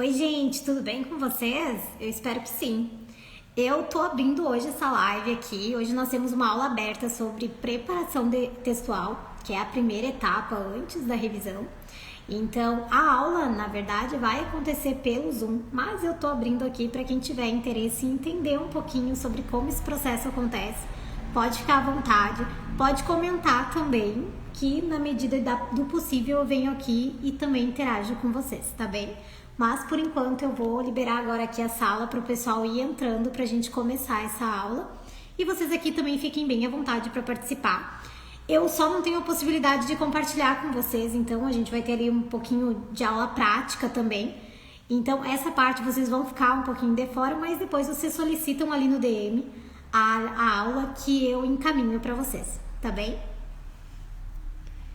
Oi, gente, tudo bem com vocês? Eu espero que sim. Eu tô abrindo hoje essa live aqui. Hoje nós temos uma aula aberta sobre preparação textual, que é a primeira etapa antes da revisão. Então, a aula, na verdade, vai acontecer pelo Zoom, mas eu tô abrindo aqui para quem tiver interesse em entender um pouquinho sobre como esse processo acontece. Pode ficar à vontade, pode comentar também, que na medida do possível eu venho aqui e também interajo com vocês, tá bem? Mas por enquanto eu vou liberar agora aqui a sala para o pessoal ir entrando para a gente começar essa aula. E vocês aqui também fiquem bem à vontade para participar. Eu só não tenho a possibilidade de compartilhar com vocês, então a gente vai ter ali um pouquinho de aula prática também. Então essa parte vocês vão ficar um pouquinho de fora, mas depois vocês solicitam ali no DM a aula que eu encaminho para vocês, tá bem?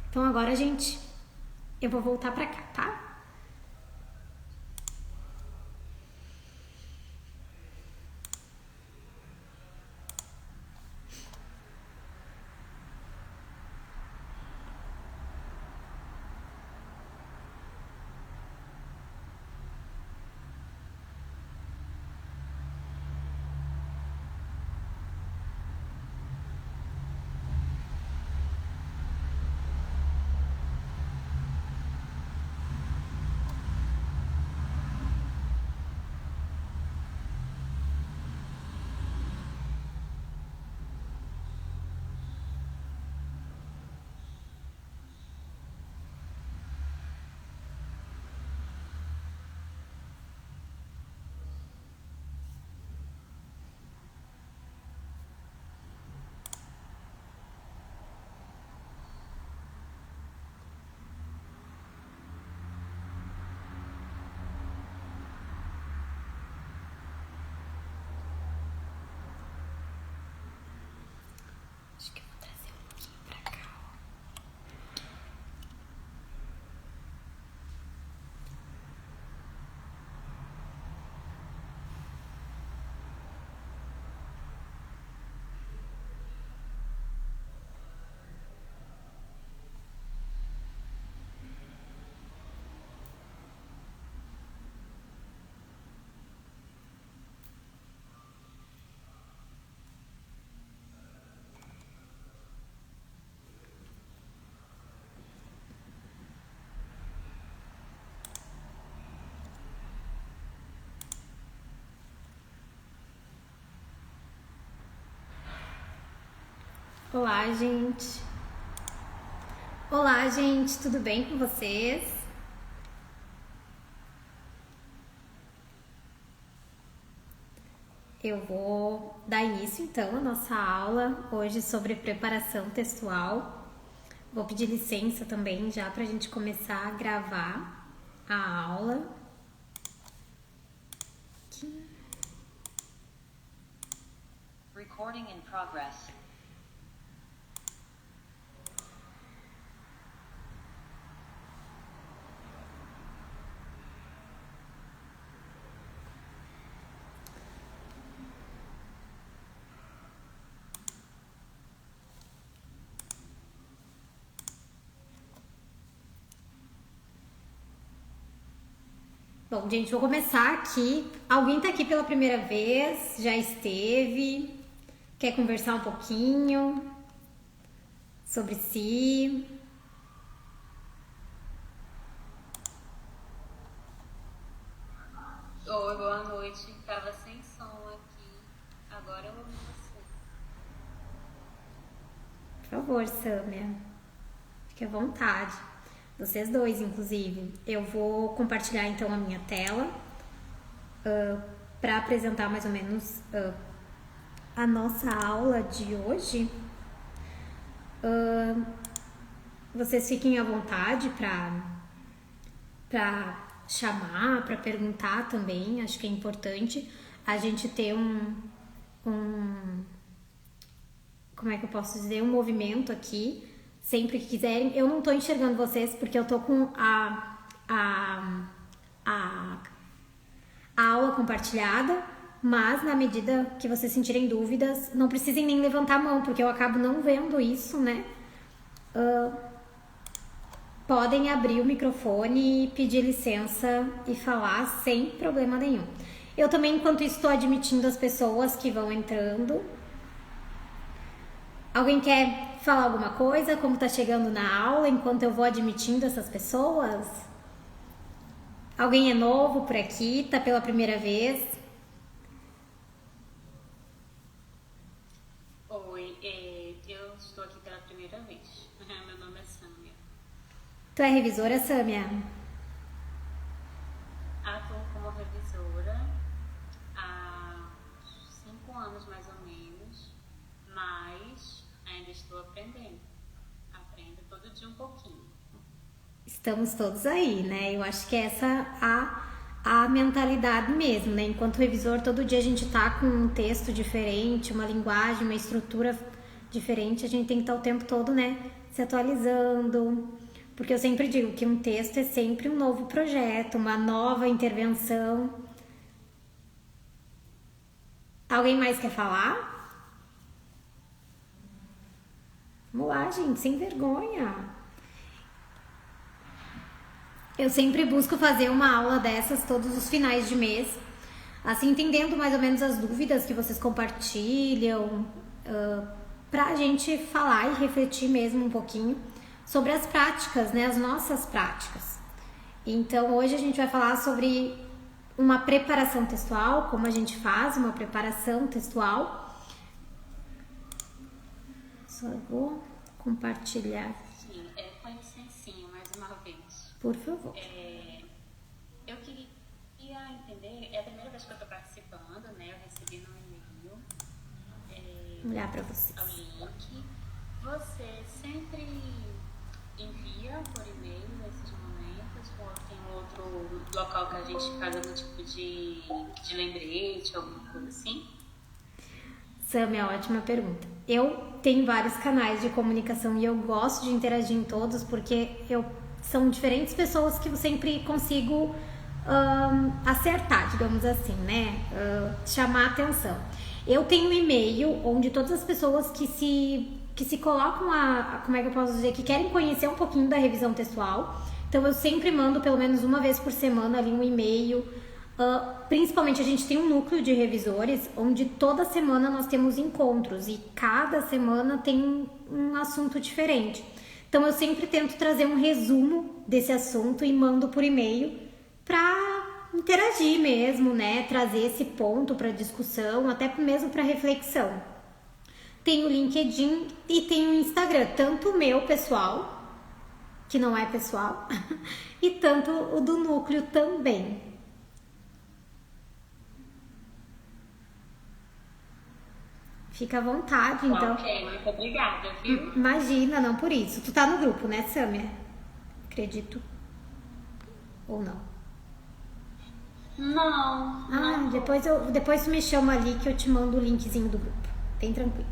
Então agora, gente, eu vou voltar para cá, tá? Acho que eu vou trazer um pouquinho pra cá, ó. Olá, gente. Olá, gente, tudo bem com vocês? Eu vou dar início então à nossa aula hoje sobre preparação textual. Vou pedir licença também já para a gente começar a gravar a aula. Aqui. Recording in progress. Bom, gente, vou começar aqui. Alguém tá aqui pela primeira vez? Já esteve? Quer conversar um pouquinho sobre si? Oi, boa noite. Tava sem som aqui. Agora eu ouvi você. Por favor, Sâmia. Fique à vontade. Vocês dois, inclusive. Eu vou compartilhar então a minha tela para apresentar mais ou menos a nossa aula de hoje. Vocês fiquem à vontade para chamar, para perguntar também. Acho que é importante a gente ter como é que eu posso dizer, um movimento aqui, sempre que quiserem. Eu não tô enxergando vocês porque eu tô com a aula compartilhada, mas na medida que vocês sentirem dúvidas, não precisem nem levantar a mão, porque eu acabo não vendo isso, né? podem abrir o microfone e pedir licença e falar sem problema nenhum. Eu também, enquanto isso, estou admitindo as pessoas que vão entrando. Alguém quer falar alguma coisa? Como tá chegando na aula enquanto eu vou admitindo essas pessoas? Alguém é novo por aqui? Tá pela primeira vez? Oi, eu estou aqui pela primeira vez. Meu nome é Sâmia. Tu é revisora, Sâmia? Atuo como revisora há 5 anos mais ou menos, mas ainda estou aprendendo. Aprendo todo dia um pouquinho. Estamos todos aí, né? Eu acho que essa a mentalidade mesmo, né? Enquanto revisor, todo dia a gente tá com um texto diferente, uma linguagem, uma estrutura diferente, a gente tem que estar o tempo todo, né? Se atualizando. Porque eu sempre digo que um texto é sempre um novo projeto, uma nova intervenção. Alguém mais quer falar? Vamos lá, gente, sem vergonha. Eu sempre busco fazer uma aula dessas todos os finais de mês, assim, entendendo mais ou menos as dúvidas que vocês compartilham, pra gente falar e refletir mesmo um pouquinho sobre as práticas, né, as nossas práticas. Então, hoje a gente vai falar sobre uma preparação textual, como a gente faz uma preparação textual. Só vou compartilhar. Sim, com licencinha mais uma vez. Por favor. Eu queria entender, é a primeira vez que eu estou participando, né? Eu recebi no e-mail Vou olhar para vocês. o link. Você sempre envia por e-mail nesses momentos? Ou tem outro local que a gente faz algum tipo de lembrete, alguma coisa assim? Sâmia, ótima pergunta. Eu tenho vários canais de comunicação e eu gosto de interagir em todos porque são diferentes pessoas que eu sempre consigo acertar, digamos assim, né? Chamar a atenção. Eu tenho um e-mail onde todas as pessoas que se colocam como é que eu posso dizer, que querem conhecer um pouquinho da revisão textual. Então eu sempre mando pelo menos uma vez por semana ali um e-mail. Principalmente a gente tem um núcleo de revisores onde toda semana nós temos encontros e cada semana tem um assunto diferente. Então eu sempre tento trazer um resumo desse assunto e mando por e-mail para interagir mesmo, né? Trazer esse ponto para discussão, até mesmo para reflexão. Tem o LinkedIn e tem o Instagram, tanto o meu pessoal, que não é pessoal, e tanto o do núcleo também. Fica à vontade, então. Ok, muito obrigada, viu? Imagina, não por isso. Tu tá no grupo, né, Sâmia? Acredito. Ou não? Não. Ah, depois tu me chama ali que eu te mando o linkzinho do grupo. Bem tranquilo.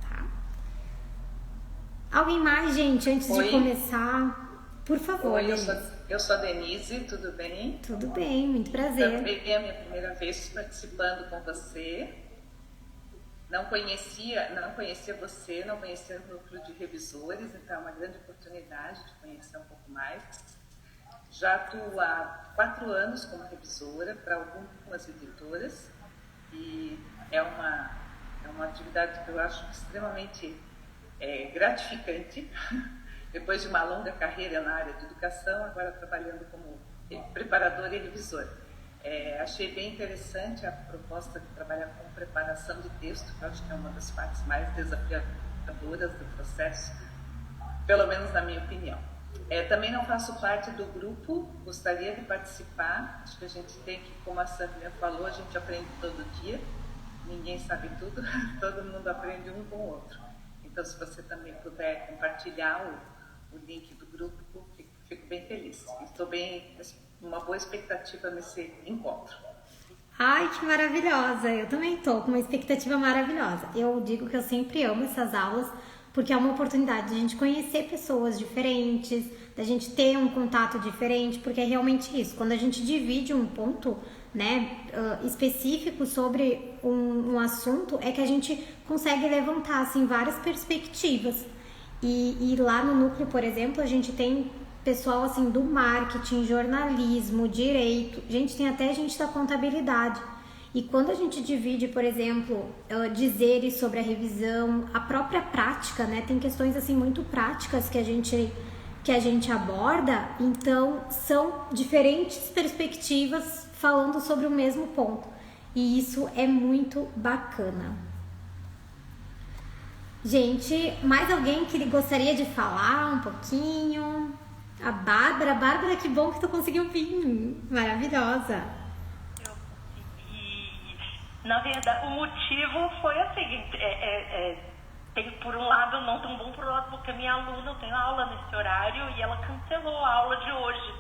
Tá? Alguém mais, gente, antes de começar? Por favor. Oi, eu sou a Denise, tudo bem? Tudo bem, muito prazer. Também é a minha primeira vez participando com você. Não conhecia você, não conhecia o núcleo de revisores, então é uma grande oportunidade de conhecer um pouco mais. Já atuo há 4 anos como revisora para algumas editoras e é uma atividade que eu acho extremamente gratificante. Depois de uma longa carreira na área de educação, agora trabalhando como preparadora e revisora. Achei bem interessante a proposta de trabalhar com preparação de texto, que eu acho que é uma das partes mais desafiadoras do processo, pelo menos na minha opinião. Também não faço parte do grupo, gostaria de participar. Acho que a gente tem que, como a Sâmia falou, a gente aprende todo dia, ninguém sabe tudo, todo mundo aprende um com o outro. Então, se você também puder compartilhar o link do grupo, fico bem feliz. Estou uma boa expectativa nesse encontro. Ai, que maravilhosa! Eu também estou com uma expectativa maravilhosa. Eu digo que eu sempre amo essas aulas, porque é uma oportunidade de a gente conhecer pessoas diferentes, da gente ter um contato diferente, porque é realmente isso. Quando a gente divide um ponto, né, específico sobre um assunto, é que a gente consegue levantar assim, várias perspectivas. E lá no núcleo, por exemplo, a gente tem pessoal assim do marketing, jornalismo, direito, tem até gente da contabilidade. E quando a gente divide, por exemplo, dizeres sobre a revisão, a própria prática, né? Tem questões assim muito práticas que a gente aborda, então são diferentes perspectivas falando sobre o mesmo ponto. E isso é muito bacana. Gente, mais alguém que gostaria de falar um pouquinho? A Bárbara. Bárbara, que bom que tu conseguiu vir. Maravilhosa. Eu consegui. Na verdade, o motivo foi assim, tem por um lado não tão bom, por um lado porque a minha aluna, eu tenho aula nesse horário e ela cancelou a aula de hoje.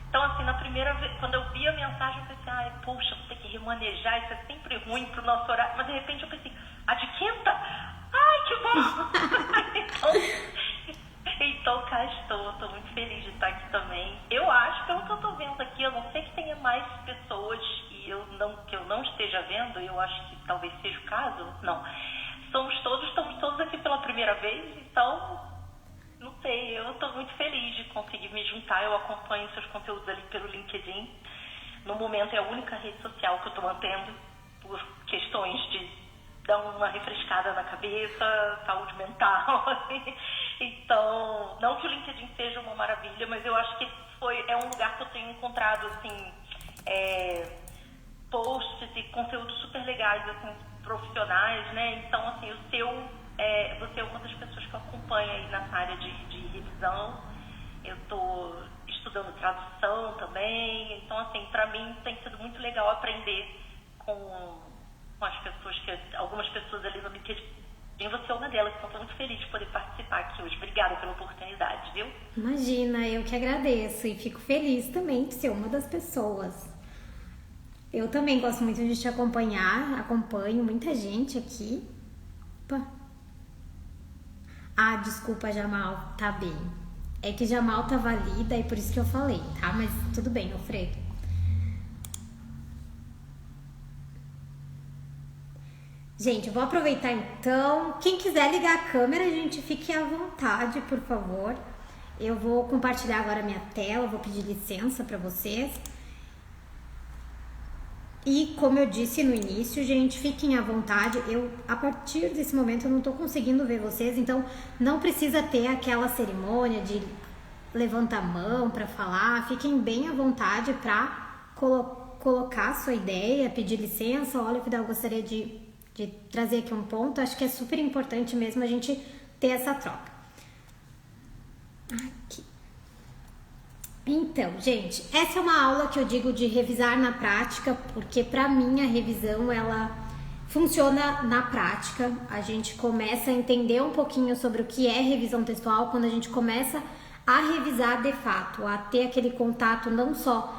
Então, assim, na primeira vez, quando eu vi a mensagem, eu pensei, ai, poxa, vou ter que remanejar, isso é sempre ruim pro nosso horário. Mas, de repente, eu pensei, a de quinta? Ai, que bom! então cá estou muito feliz de estar aqui também. Eu acho, pelo que eu estou vendo aqui, eu não sei que tenha mais pessoas que eu não esteja vendo, eu acho que talvez seja o caso, não. Estamos todos aqui pela primeira vez, então... Não sei, eu estou muito feliz de conseguir me juntar, eu acompanho seus conteúdos ali pelo LinkedIn. No momento é a única rede social que eu estou mantendo por questões de dar uma refrescada na cabeça, saúde mental. Então, não que o LinkedIn seja uma maravilha, mas eu acho que é um lugar que eu tenho encontrado assim, posts e conteúdos super legais, assim, profissionais, né? Então, assim, você é uma das pessoas que eu acompanho aí nessa área de revisão. Eu estou estudando tradução também. Então, assim, para mim tem sido muito legal aprender com as pessoas, algumas pessoas ali no LinkedIn. Você é uma delas, então estou muito feliz de poder participar aqui hoje. Obrigada pela oportunidade, viu? Imagina, eu que agradeço e fico feliz também de ser uma das pessoas. Eu também gosto muito de te acompanhar, acompanho muita gente aqui. Opa. Ah, desculpa, Jamal, tá bem. É que Jamal tá valida e por isso que eu falei, tá? Mas tudo bem, Alfredo. Gente, eu vou aproveitar então. Quem quiser ligar a câmera, gente, fique à vontade, por favor. Eu vou compartilhar agora a minha tela, vou pedir licença para vocês. E como eu disse no início, gente, fiquem à vontade. A partir desse momento, eu não tô conseguindo ver vocês, então não precisa ter aquela cerimônia de levantar a mão para falar. Fiquem bem à vontade para colocar a sua ideia, pedir licença. Olha, eu gostaria de trazer aqui um ponto. Acho que é super importante mesmo a gente ter essa troca. Aqui. Então, gente, essa é uma aula que eu digo de revisar na prática, porque para mim a revisão ela funciona na prática. A gente começa a entender um pouquinho sobre o que é revisão textual quando a gente começa a revisar de fato, a ter aquele contato não só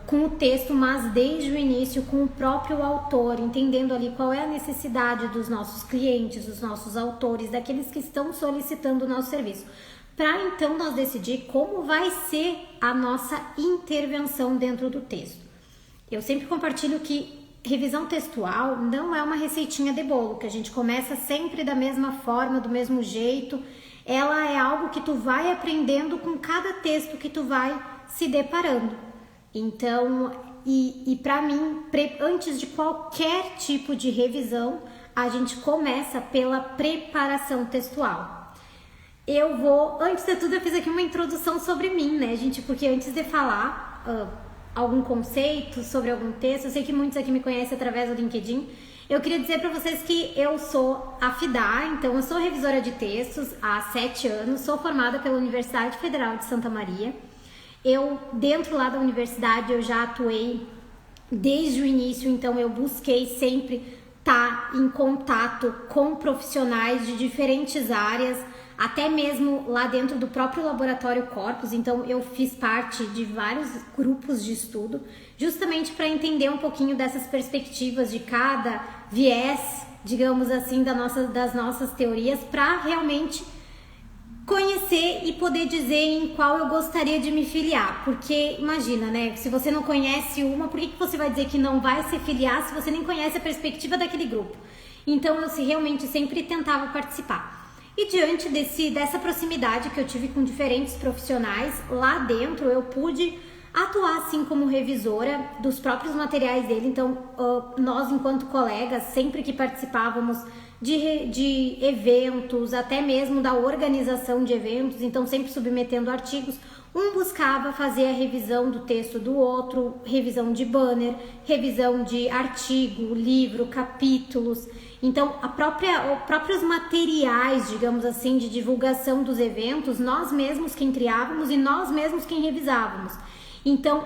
com o texto, mas desde o início com o próprio autor, entendendo ali qual é a necessidade dos nossos clientes, dos nossos autores, daqueles que estão solicitando o nosso serviço. Para então nós decidir como vai ser a nossa intervenção dentro do texto. Eu sempre compartilho que revisão textual não é uma receitinha de bolo, que a gente começa sempre da mesma forma, do mesmo jeito. Ela é algo que tu vai aprendendo com cada texto que tu vai se deparando. Então, e para mim, antes de qualquer tipo de revisão, a gente começa pela preparação textual. Antes de tudo, eu fiz aqui uma introdução sobre mim, né, gente? Porque antes de falar algum conceito sobre algum texto, eu sei que muitos aqui me conhecem através do LinkedIn, eu queria dizer para vocês que eu sou a FIDA, então eu sou revisora de textos há 7 anos, sou formada pela Universidade Federal de Santa Maria. Dentro lá da universidade, eu já atuei desde o início, então eu busquei sempre estar em contato com profissionais de diferentes áreas, até mesmo lá dentro do próprio laboratório Corpus. Então eu fiz parte de vários grupos de estudo, justamente para entender um pouquinho dessas perspectivas de cada viés, digamos assim, das nossas teorias, para realmente conhecer e poder dizer em qual eu gostaria de me filiar. Porque imagina, né, se você não conhece uma, por que você vai dizer que não vai se filiar se você nem conhece a perspectiva daquele grupo? Então eu realmente sempre tentava participar. E diante dessa proximidade que eu tive com diferentes profissionais, lá dentro eu pude atuar assim como revisora dos próprios materiais dele. Então, nós enquanto colegas, sempre que participávamos de eventos, até mesmo da organização de eventos, então sempre submetendo artigos, um buscava fazer a revisão do texto do outro, revisão de banner, revisão de artigo, livro, capítulos. Então, os próprios materiais, digamos assim, de divulgação dos eventos, nós mesmos quem criávamos e nós mesmos quem revisávamos. Então,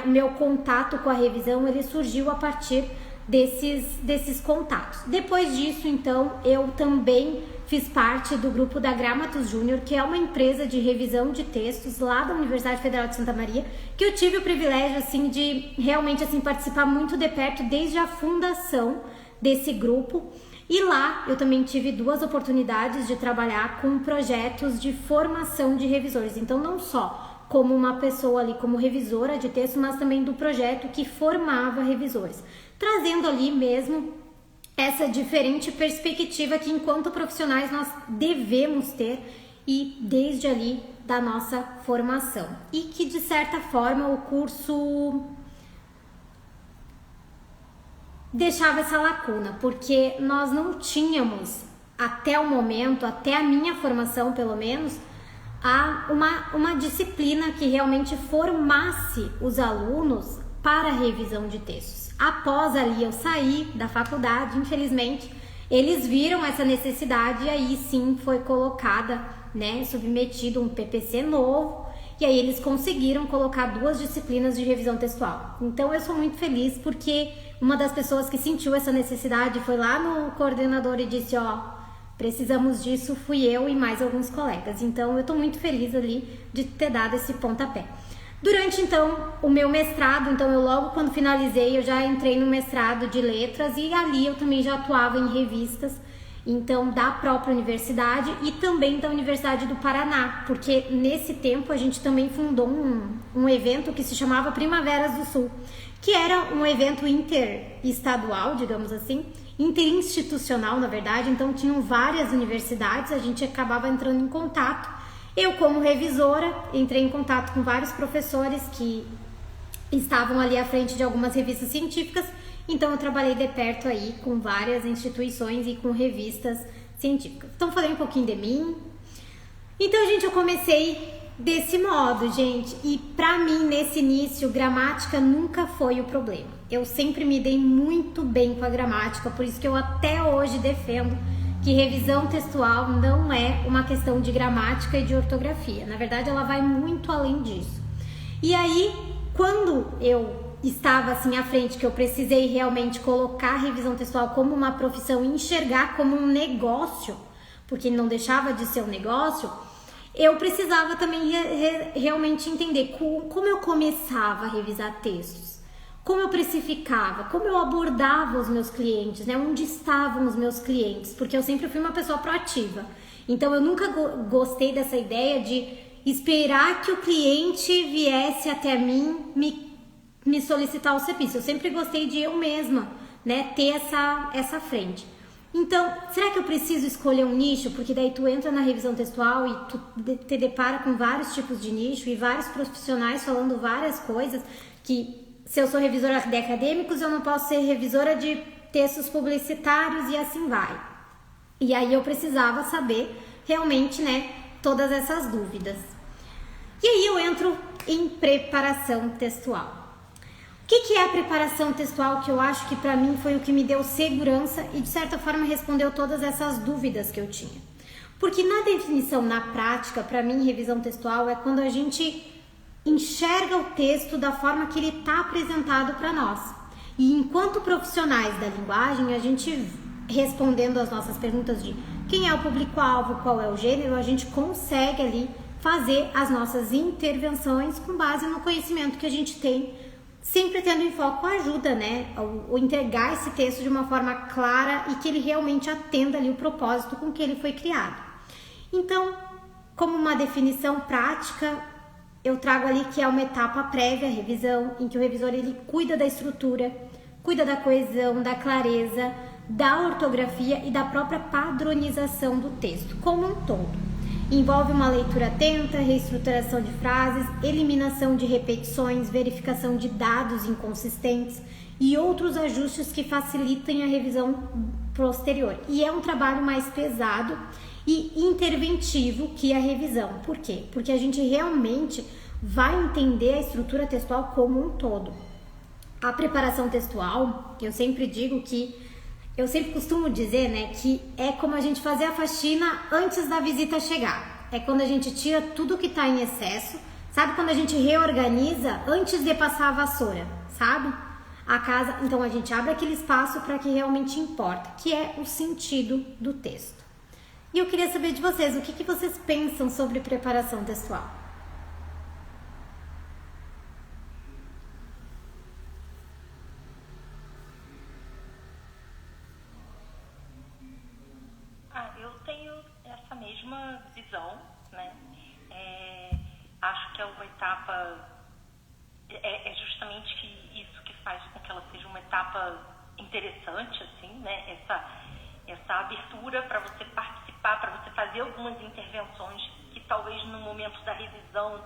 meu contato com a revisão, ele surgiu a partir desses contatos. Depois disso, então, eu também fiz parte do grupo da Gramatus Júnior, que é uma empresa de revisão de textos lá da Universidade Federal de Santa Maria, que eu tive o privilégio, assim, de realmente, assim, participar muito de perto desde a fundação desse grupo. E lá eu também tive 2 oportunidades de trabalhar com projetos de formação de revisores. Então, não só como uma pessoa ali como revisora de texto, mas também do projeto que formava revisores, trazendo ali mesmo essa diferente perspectiva que enquanto profissionais nós devemos ter e desde ali da nossa formação. E que de certa forma o curso deixava essa lacuna, porque nós não tínhamos até o momento, até a minha formação pelo menos, uma disciplina que realmente formasse os alunos para a revisão de textos. Após ali eu sair da faculdade, infelizmente, eles viram essa necessidade e aí sim foi colocada, né, submetido um PPC novo, e aí eles conseguiram colocar 2 disciplinas de revisão textual. Então eu sou muito feliz porque uma das pessoas que sentiu essa necessidade foi lá no coordenador e disse, precisamos disso, fui eu e mais alguns colegas. Então eu estou muito feliz ali de ter dado esse pontapé. Durante, então, o meu mestrado, então eu logo quando finalizei, eu já entrei no mestrado de letras e ali eu também já atuava em revistas, então da própria universidade e também da Universidade do Paraná, porque nesse tempo a gente também fundou um evento que se chamava Primaveras do Sul, que era um evento interestadual, digamos assim, interinstitucional na verdade, então tinham várias universidades, a gente acabava entrando em contato. Eu, como revisora, entrei em contato com vários professores que estavam ali à frente de algumas revistas científicas, então eu trabalhei de perto aí com várias instituições e com revistas científicas. Então, falei um pouquinho de mim. Então, gente, eu comecei desse modo, gente, e pra mim, nesse início, gramática nunca foi o problema. Eu sempre me dei muito bem com a gramática, por isso que eu até hoje defendo que revisão textual não é uma questão de gramática e de ortografia. Na verdade, ela vai muito além disso. E aí, quando eu estava assim à frente, que eu precisei realmente colocar a revisão textual como uma profissão e enxergar como um negócio, porque não deixava de ser um negócio, eu precisava também realmente entender como eu começava a revisar textos. Como eu precificava, como eu abordava os meus clientes, né? Onde estavam os meus clientes, porque eu sempre fui uma pessoa proativa. Então eu nunca gostei dessa ideia de esperar que o cliente viesse até mim me solicitar o serviço. Eu sempre gostei de eu mesma, né, ter essa frente. Então, será que eu preciso escolher um nicho? Porque daí tu entra na revisão textual e tu te depara com vários tipos de nicho e vários profissionais falando várias coisas que... Se eu sou revisora de acadêmicos, eu não posso ser revisora de textos publicitários e assim vai. E aí eu precisava saber realmente, né, todas essas dúvidas. E aí eu entro em preparação textual. O que é a preparação textual, que eu acho que para mim foi o que me deu segurança e de certa forma respondeu todas essas dúvidas que eu tinha. Porque na definição, na prática, para mim, revisão textual é quando a gente enxerga o texto da forma que ele está apresentado para nós. E enquanto profissionais da linguagem, a gente respondendo as nossas perguntas de quem é o público-alvo, qual é o gênero, a gente consegue ali fazer as nossas intervenções com base no conhecimento que a gente tem, sempre tendo em foco a ajuda, né? O entregar esse texto de uma forma clara e que ele realmente atenda ali o propósito com que ele foi criado. Então, como uma definição prática, eu trago ali que é uma etapa prévia, a revisão, em que o revisor ele cuida da estrutura, cuida da coesão, da clareza, da ortografia e da própria padronização do texto como um todo. Envolve uma leitura atenta, reestruturação de frases, eliminação de repetições, verificação de dados inconsistentes e outros ajustes que facilitem a revisão posterior. E é um trabalho mais pesado e interventivo que a revisão. Por quê? Porque a gente realmente vai entender a estrutura textual como um todo. A preparação textual, eu sempre costumo dizer, né, que é como a gente fazer a faxina antes da visita chegar. É quando a gente tira tudo que está em excesso, sabe? Quando a gente reorganiza antes de passar a vassoura, sabe? A casa, então a gente abre aquele espaço para que realmente importa, que é o sentido do texto. E eu queria saber de vocês, o que vocês pensam sobre preparação textual? Eu tenho essa mesma visão, né? Acho que é uma etapa, é justamente isso que faz com que ela seja uma etapa interessante, assim, né? Essa abertura para você participar, para você fazer algumas intervenções que talvez no momento da revisão,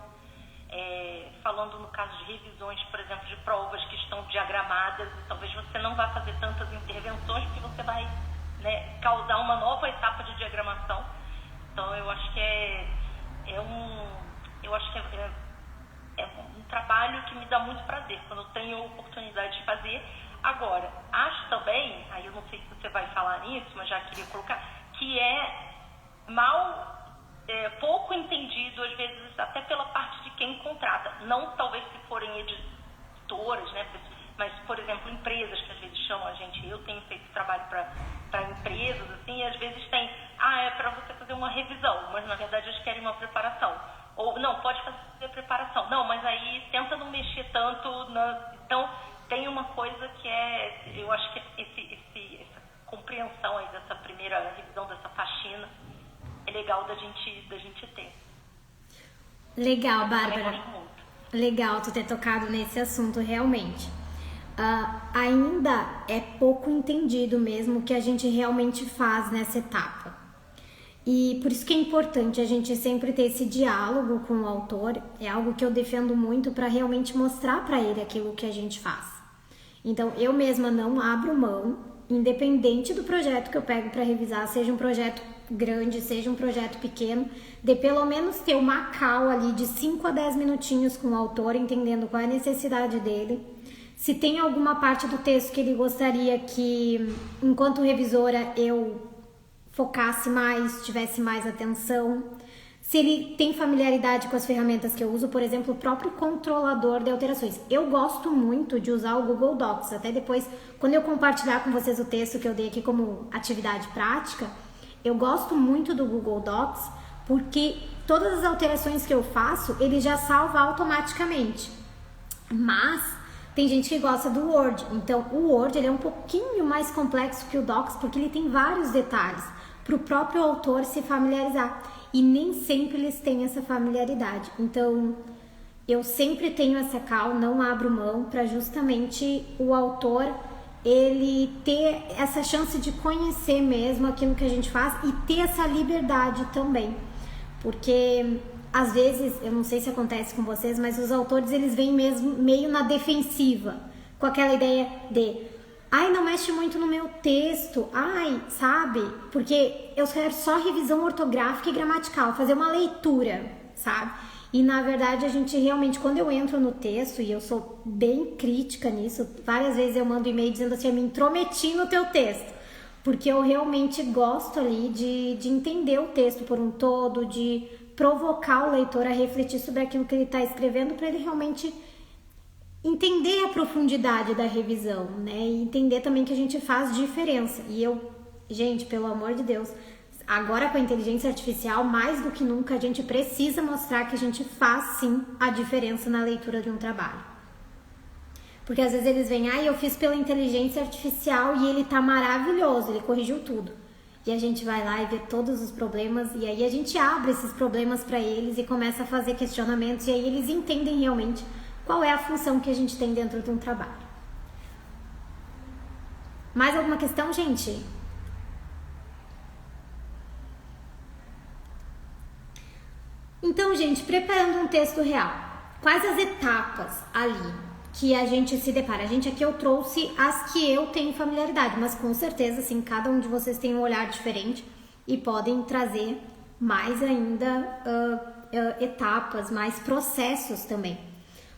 falando no caso de revisões, por exemplo, de provas que estão diagramadas, talvez você não vá fazer tantas intervenções porque você vai, né, causar uma nova etapa de diagramação. Então eu acho que é um trabalho que me dá muito prazer quando eu tenho a oportunidade de fazer. Agora, acho também, aí eu não sei se você vai falar nisso, mas já queria colocar, que pouco entendido, às vezes, até pela parte de quem contrata. Não talvez se forem editoras, né, mas, por exemplo, empresas que às vezes chamam a gente. Eu tenho feito trabalho para empresas, assim, e às vezes tem, é para você fazer uma revisão, mas na verdade eles querem uma preparação. Ou, não, pode fazer preparação. Não, mas aí tenta não mexer tanto. Então, tem uma coisa que eu acho que essa compreensão aí dessa primeira revisão, dessa faxina, é legal da gente ter. Legal, Bárbara. Legal tu ter tocado nesse assunto, realmente. Ainda é pouco entendido mesmo o que a gente realmente faz nessa etapa. E por isso que é importante a gente sempre ter esse diálogo com o autor. É algo que eu defendo muito para realmente mostrar para ele aquilo que a gente faz. Então, eu mesma não abro mão, independente do projeto que eu pego para revisar, seja um projeto grande, seja um projeto pequeno, de pelo menos ter uma call ali de 5 a 10 minutinhos com o autor, entendendo qual é a necessidade dele. Se tem alguma parte do texto que ele gostaria que, enquanto revisora, eu focasse mais, tivesse mais atenção. Se ele tem familiaridade com as ferramentas que eu uso, por exemplo, o próprio controlador de alterações. Eu gosto muito de usar o Google Docs. Até depois, quando eu compartilhar com vocês o texto que eu dei aqui como atividade prática, eu gosto muito do Google Docs, porque todas as alterações que eu faço, ele já salva automaticamente. Mas tem gente que gosta do Word. Então, o Word ele é um pouquinho mais complexo que o Docs, porque ele tem vários detalhes para o próprio autor se familiarizar. E nem sempre eles têm essa familiaridade. Então, eu sempre tenho essa call, não abro mão, para justamente o autor ele ter essa chance de conhecer mesmo aquilo que a gente faz e ter essa liberdade também. Porque às vezes, eu não sei se acontece com vocês, mas os autores eles vêm mesmo meio na defensiva, com aquela ideia de não mexe muito no meu texto, sabe? Porque eu quero só revisão ortográfica e gramatical, fazer uma leitura, sabe? E na verdade a gente realmente, quando eu entro no texto, e eu sou bem crítica nisso, várias vezes eu mando e-mail dizendo assim, eu me intrometi no teu texto, porque eu realmente gosto ali de entender o texto por um todo, de provocar o leitor a refletir sobre aquilo que ele está escrevendo, para ele realmente entender a profundidade da revisão, né? E entender também que a gente faz diferença. E gente, pelo amor de Deus, agora com a inteligência artificial, mais do que nunca, a gente precisa mostrar que a gente faz sim a diferença na leitura de um trabalho. Porque às vezes eles vêm, eu fiz pela inteligência artificial e ele tá maravilhoso, ele corrigiu tudo. E a gente vai lá e vê todos os problemas, e aí a gente abre esses problemas para eles e começa a fazer questionamentos, e aí eles entendem realmente qual é a função que a gente tem dentro de um trabalho. Mais alguma questão, gente? Então, gente, preparando um texto real, quais as etapas ali que a gente se depara? A gente aqui eu trouxe as que eu tenho familiaridade, mas com certeza, assim, cada um de vocês tem um olhar diferente e podem trazer mais ainda etapas, mais processos também.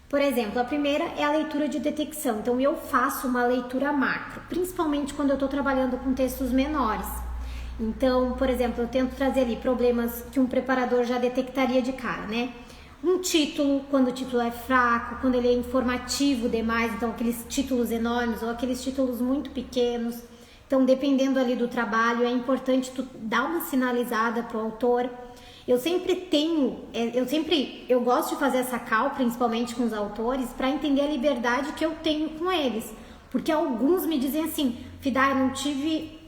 Por exemplo, a primeira é a leitura de detecção. Então, eu faço uma leitura macro, principalmente quando eu estou trabalhando com textos menores. Então, por exemplo, eu tento trazer ali problemas que um preparador já detectaria de cara, né? Um título, quando o título é fraco, quando ele é informativo demais, então aqueles títulos enormes ou aqueles títulos muito pequenos. Então, dependendo ali do trabalho, é importante tu dar uma sinalizada pro autor. Eu gosto de fazer essa call, principalmente com os autores, para entender a liberdade que eu tenho com eles. Porque alguns me dizem assim, Fidai, eu não tive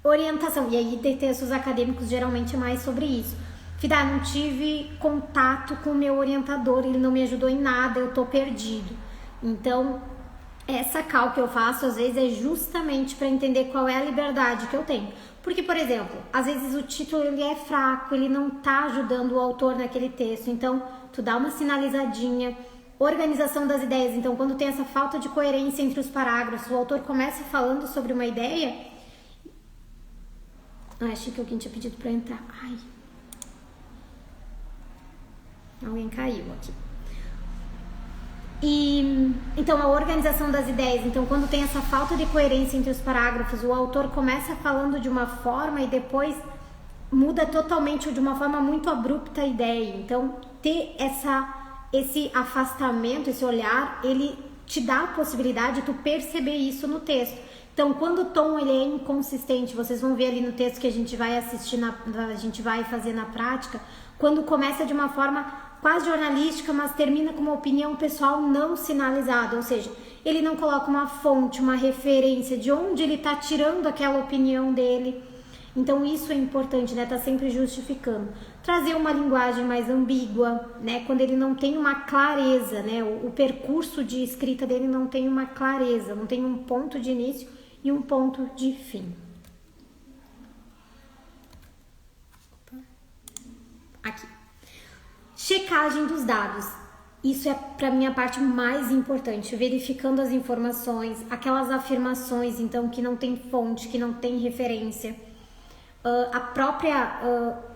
orientação. E aí, de textos acadêmicos, geralmente é mais sobre isso. Fidai, não tive contato com o meu orientador, ele não me ajudou em nada, eu tô perdido. Então, essa call que eu faço, às vezes, é justamente para entender qual é a liberdade que eu tenho. Porque, por exemplo, às vezes o título ele é fraco, ele não tá ajudando o autor naquele texto. Então, tu dá uma sinalizadinha, organização das ideias. Então, quando tem essa falta de coerência entre os parágrafos, o autor começa falando sobre uma ideia. Achei que alguém tinha pedido para entrar. Ai. Alguém caiu aqui. E então a organização das ideias, então quando tem essa falta de coerência entre os parágrafos, o autor começa falando de uma forma e depois muda totalmente de uma forma muito abrupta a ideia. Então ter esse afastamento, esse olhar, ele te dá a possibilidade de tu perceber isso no texto. Então quando o tom ele é inconsistente, vocês vão ver ali no texto que a gente vai assistir, a gente vai fazer na prática, quando começa de uma forma quase jornalística, mas termina com uma opinião pessoal não sinalizada, ou seja, ele não coloca uma fonte, uma referência de onde ele está tirando aquela opinião dele. Então isso é importante, né? Tá sempre justificando. Trazer uma linguagem mais ambígua, né? Quando ele não tem uma clareza, né? O percurso de escrita dele não tem uma clareza, não tem um ponto de início e um ponto de fim. Aqui. Checagem dos dados. Isso é para mim a parte mais importante, verificando as informações, aquelas afirmações, então, que não tem fonte, que não tem referência. A própria,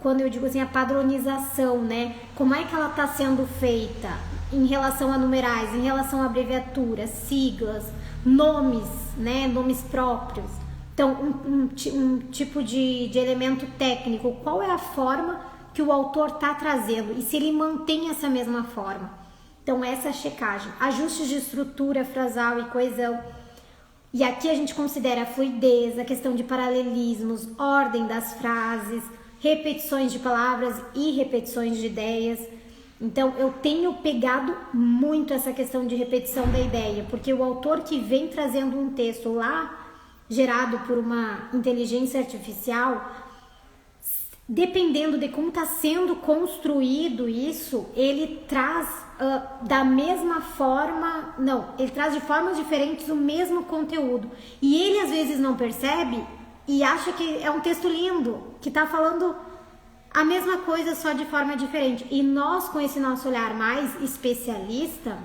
quando eu digo assim, a padronização, né? Como é que ela está sendo feita em relação a numerais, em relação a abreviaturas, siglas, nomes, né? Nomes próprios. Então, um tipo de elemento técnico, qual é a forma que o autor está trazendo e se ele mantém essa mesma forma. Então, essa checagem. Ajustes de estrutura frasal e coesão. E aqui a gente considera a fluidez, a questão de paralelismos, ordem das frases, repetições de palavras e repetições de ideias. Então, eu tenho pegado muito essa questão de repetição da ideia, porque o autor que vem trazendo um texto lá, gerado por uma inteligência artificial, dependendo de como está sendo construído isso, ele traz da mesma forma, ele traz de formas diferentes o mesmo conteúdo. E ele às vezes não percebe e acha que é um texto lindo, que está falando a mesma coisa só de forma diferente. E nós, com esse nosso olhar mais especialista,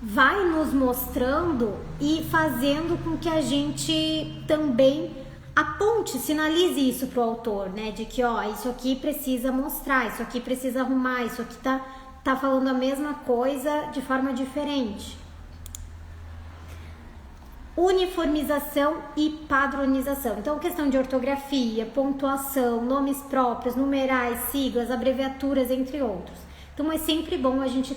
vai nos mostrando e fazendo com que a gente também aponte, sinalize isso pro autor, né? De que, isso aqui precisa mostrar, isso aqui precisa arrumar, isso aqui tá falando a mesma coisa de forma diferente. Uniformização e padronização. Então, questão de ortografia, pontuação, nomes próprios, numerais, siglas, abreviaturas, entre outros. Então, é sempre bom a gente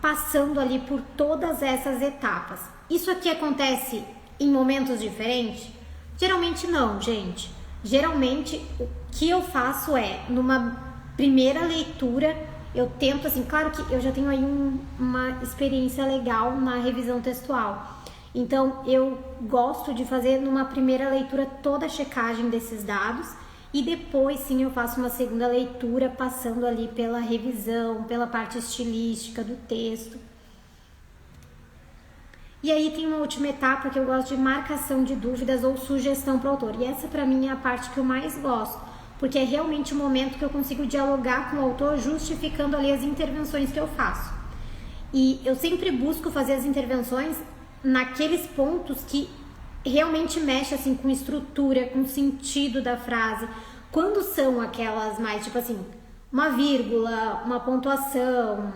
passando ali por todas essas etapas. Isso aqui acontece em momentos diferentes? Geralmente não, gente. Geralmente o que eu faço é, numa primeira leitura, eu tento assim, claro que eu já tenho aí uma experiência legal na revisão textual. Então eu gosto de fazer numa primeira leitura toda a checagem desses dados e depois sim eu faço uma segunda leitura passando ali pela revisão, pela parte estilística do texto. E aí tem uma última etapa que eu gosto de marcação de dúvidas ou sugestão para o autor. E essa para mim é a parte que eu mais gosto, porque é realmente o momento que eu consigo dialogar com o autor, justificando ali as intervenções que eu faço. E eu sempre busco fazer as intervenções naqueles pontos que realmente mexem assim, com estrutura, com sentido da frase. Quando são aquelas mais, tipo assim, uma vírgula, uma pontuação,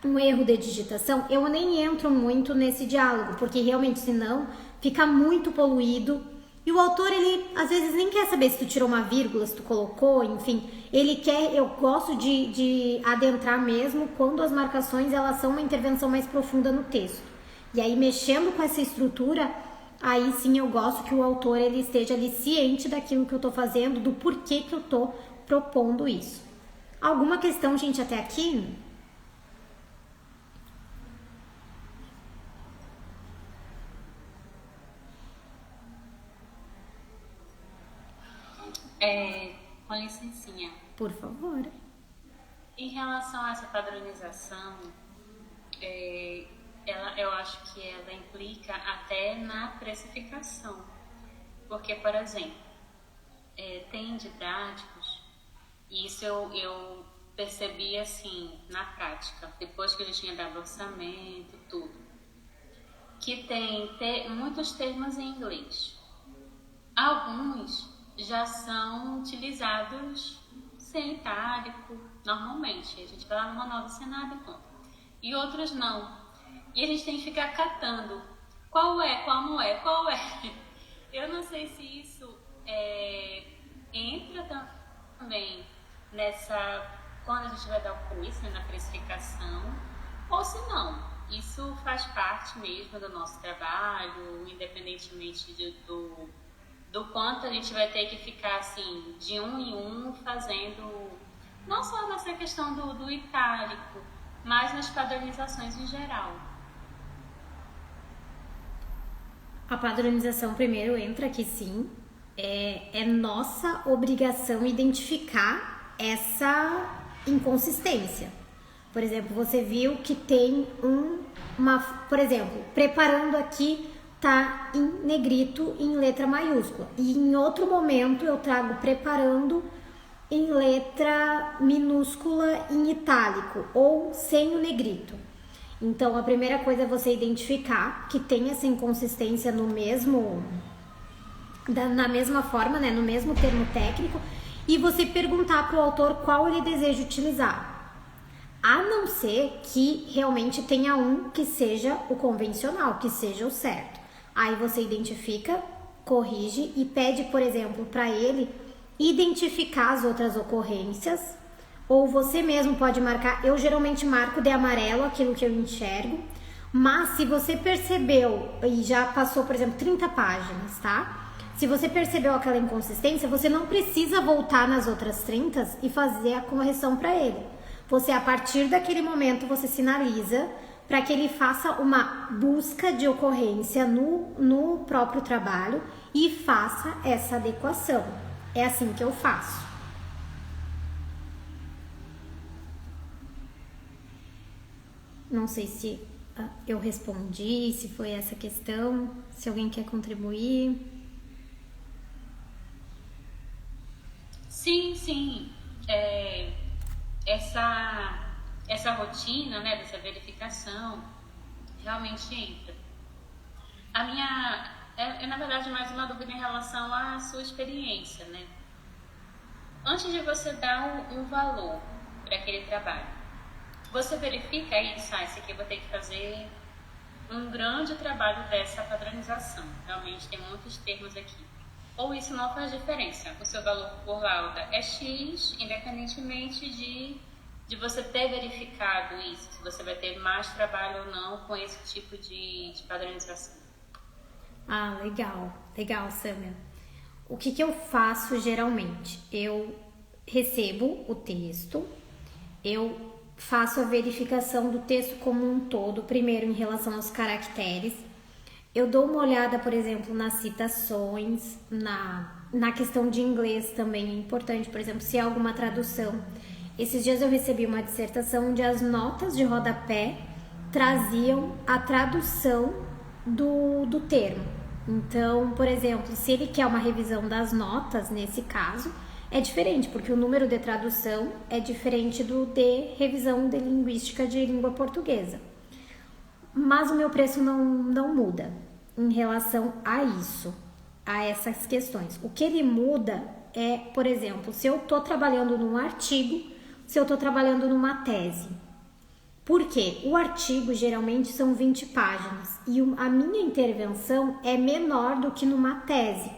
um erro de digitação, eu nem entro muito nesse diálogo, porque realmente senão fica muito poluído e o autor, ele às vezes nem quer saber se tu tirou uma vírgula, se tu colocou, enfim, ele quer, eu gosto de adentrar mesmo quando as marcações elas são uma intervenção mais profunda no texto, e aí mexendo com essa estrutura, aí sim eu gosto que o autor ele esteja ali ciente daquilo que eu tô fazendo, do porquê que eu tô propondo isso. Alguma questão, gente, até aqui? Com licencinha. Por favor. Em relação a essa padronização, eu acho que ela implica até na precificação. Porque, por exemplo, tem didáticos, e isso eu percebi assim, na prática, depois que eu já tinha dado orçamento e tudo, que tem muitos termos em inglês. Alguns já são utilizados sem itálico, normalmente. A gente vai lá no manual do Senado e conta. E outros não. E a gente tem que ficar catando. Qual é, qual não é, qual é? Eu não sei se isso entra também quando a gente vai dar o preço, na precificação, ou se não. Isso faz parte mesmo do nosso trabalho, independentemente do quanto a gente vai ter que ficar assim, de um em um, fazendo não só nessa questão do itálico, mas nas padronizações em geral. A padronização primeiro entra aqui sim, é nossa obrigação identificar essa inconsistência. Por exemplo, você viu que tem por exemplo, preparando aqui tá em negrito em letra maiúscula e em outro momento eu trago preparando em letra minúscula em itálico ou sem o negrito. Então a primeira coisa é você identificar que tem essa inconsistência na mesma forma, né, no mesmo termo técnico, e você perguntar para o autor qual ele deseja utilizar, a não ser que realmente tenha um que seja o convencional, que seja o certo. Aí você identifica, corrige e pede, por exemplo, para ele identificar as outras ocorrências, ou você mesmo pode marcar. Eu geralmente marco de amarelo aquilo que eu enxergo, mas se você percebeu e já passou, por exemplo, 30 páginas, tá? Se você percebeu aquela inconsistência, você não precisa voltar nas outras 30 e fazer a correção para ele. Você, a partir daquele momento, você sinaliza para que ele faça uma busca de ocorrência no próprio trabalho e faça essa adequação. É assim que eu faço. Não sei se eu respondi, se foi essa questão, se alguém quer contribuir. Sim. Essa rotina, né, dessa verificação realmente entra. A minha na verdade mais uma dúvida em relação à sua experiência, né? Antes de você dar um valor para aquele trabalho, você verifica isso, esse aqui eu vou ter que fazer um grande trabalho dessa padronização. Realmente tem muitos termos aqui. Ou isso não faz diferença, o seu valor por lauda é X, independentemente de você ter verificado isso, se você vai ter mais trabalho ou não com esse tipo de padronização. Ah, legal, Samia. O que eu faço geralmente? Eu recebo o texto, eu faço a verificação do texto como um todo, primeiro em relação aos caracteres. Eu dou uma olhada, por exemplo, nas citações, na questão de inglês também é importante, por exemplo, se há alguma tradução. Esses dias eu recebi uma dissertação onde as notas de rodapé traziam a tradução do termo. Então, por exemplo, se ele quer uma revisão das notas, nesse caso, é diferente, porque o número de tradução é diferente do de revisão de linguística de língua portuguesa. Mas o meu preço não muda em relação a isso, a essas questões. O que ele muda é, por exemplo, se eu estou trabalhando num artigo, se eu estou trabalhando numa tese. Por quê? O artigo geralmente são 20 páginas e a minha intervenção é menor do que numa tese.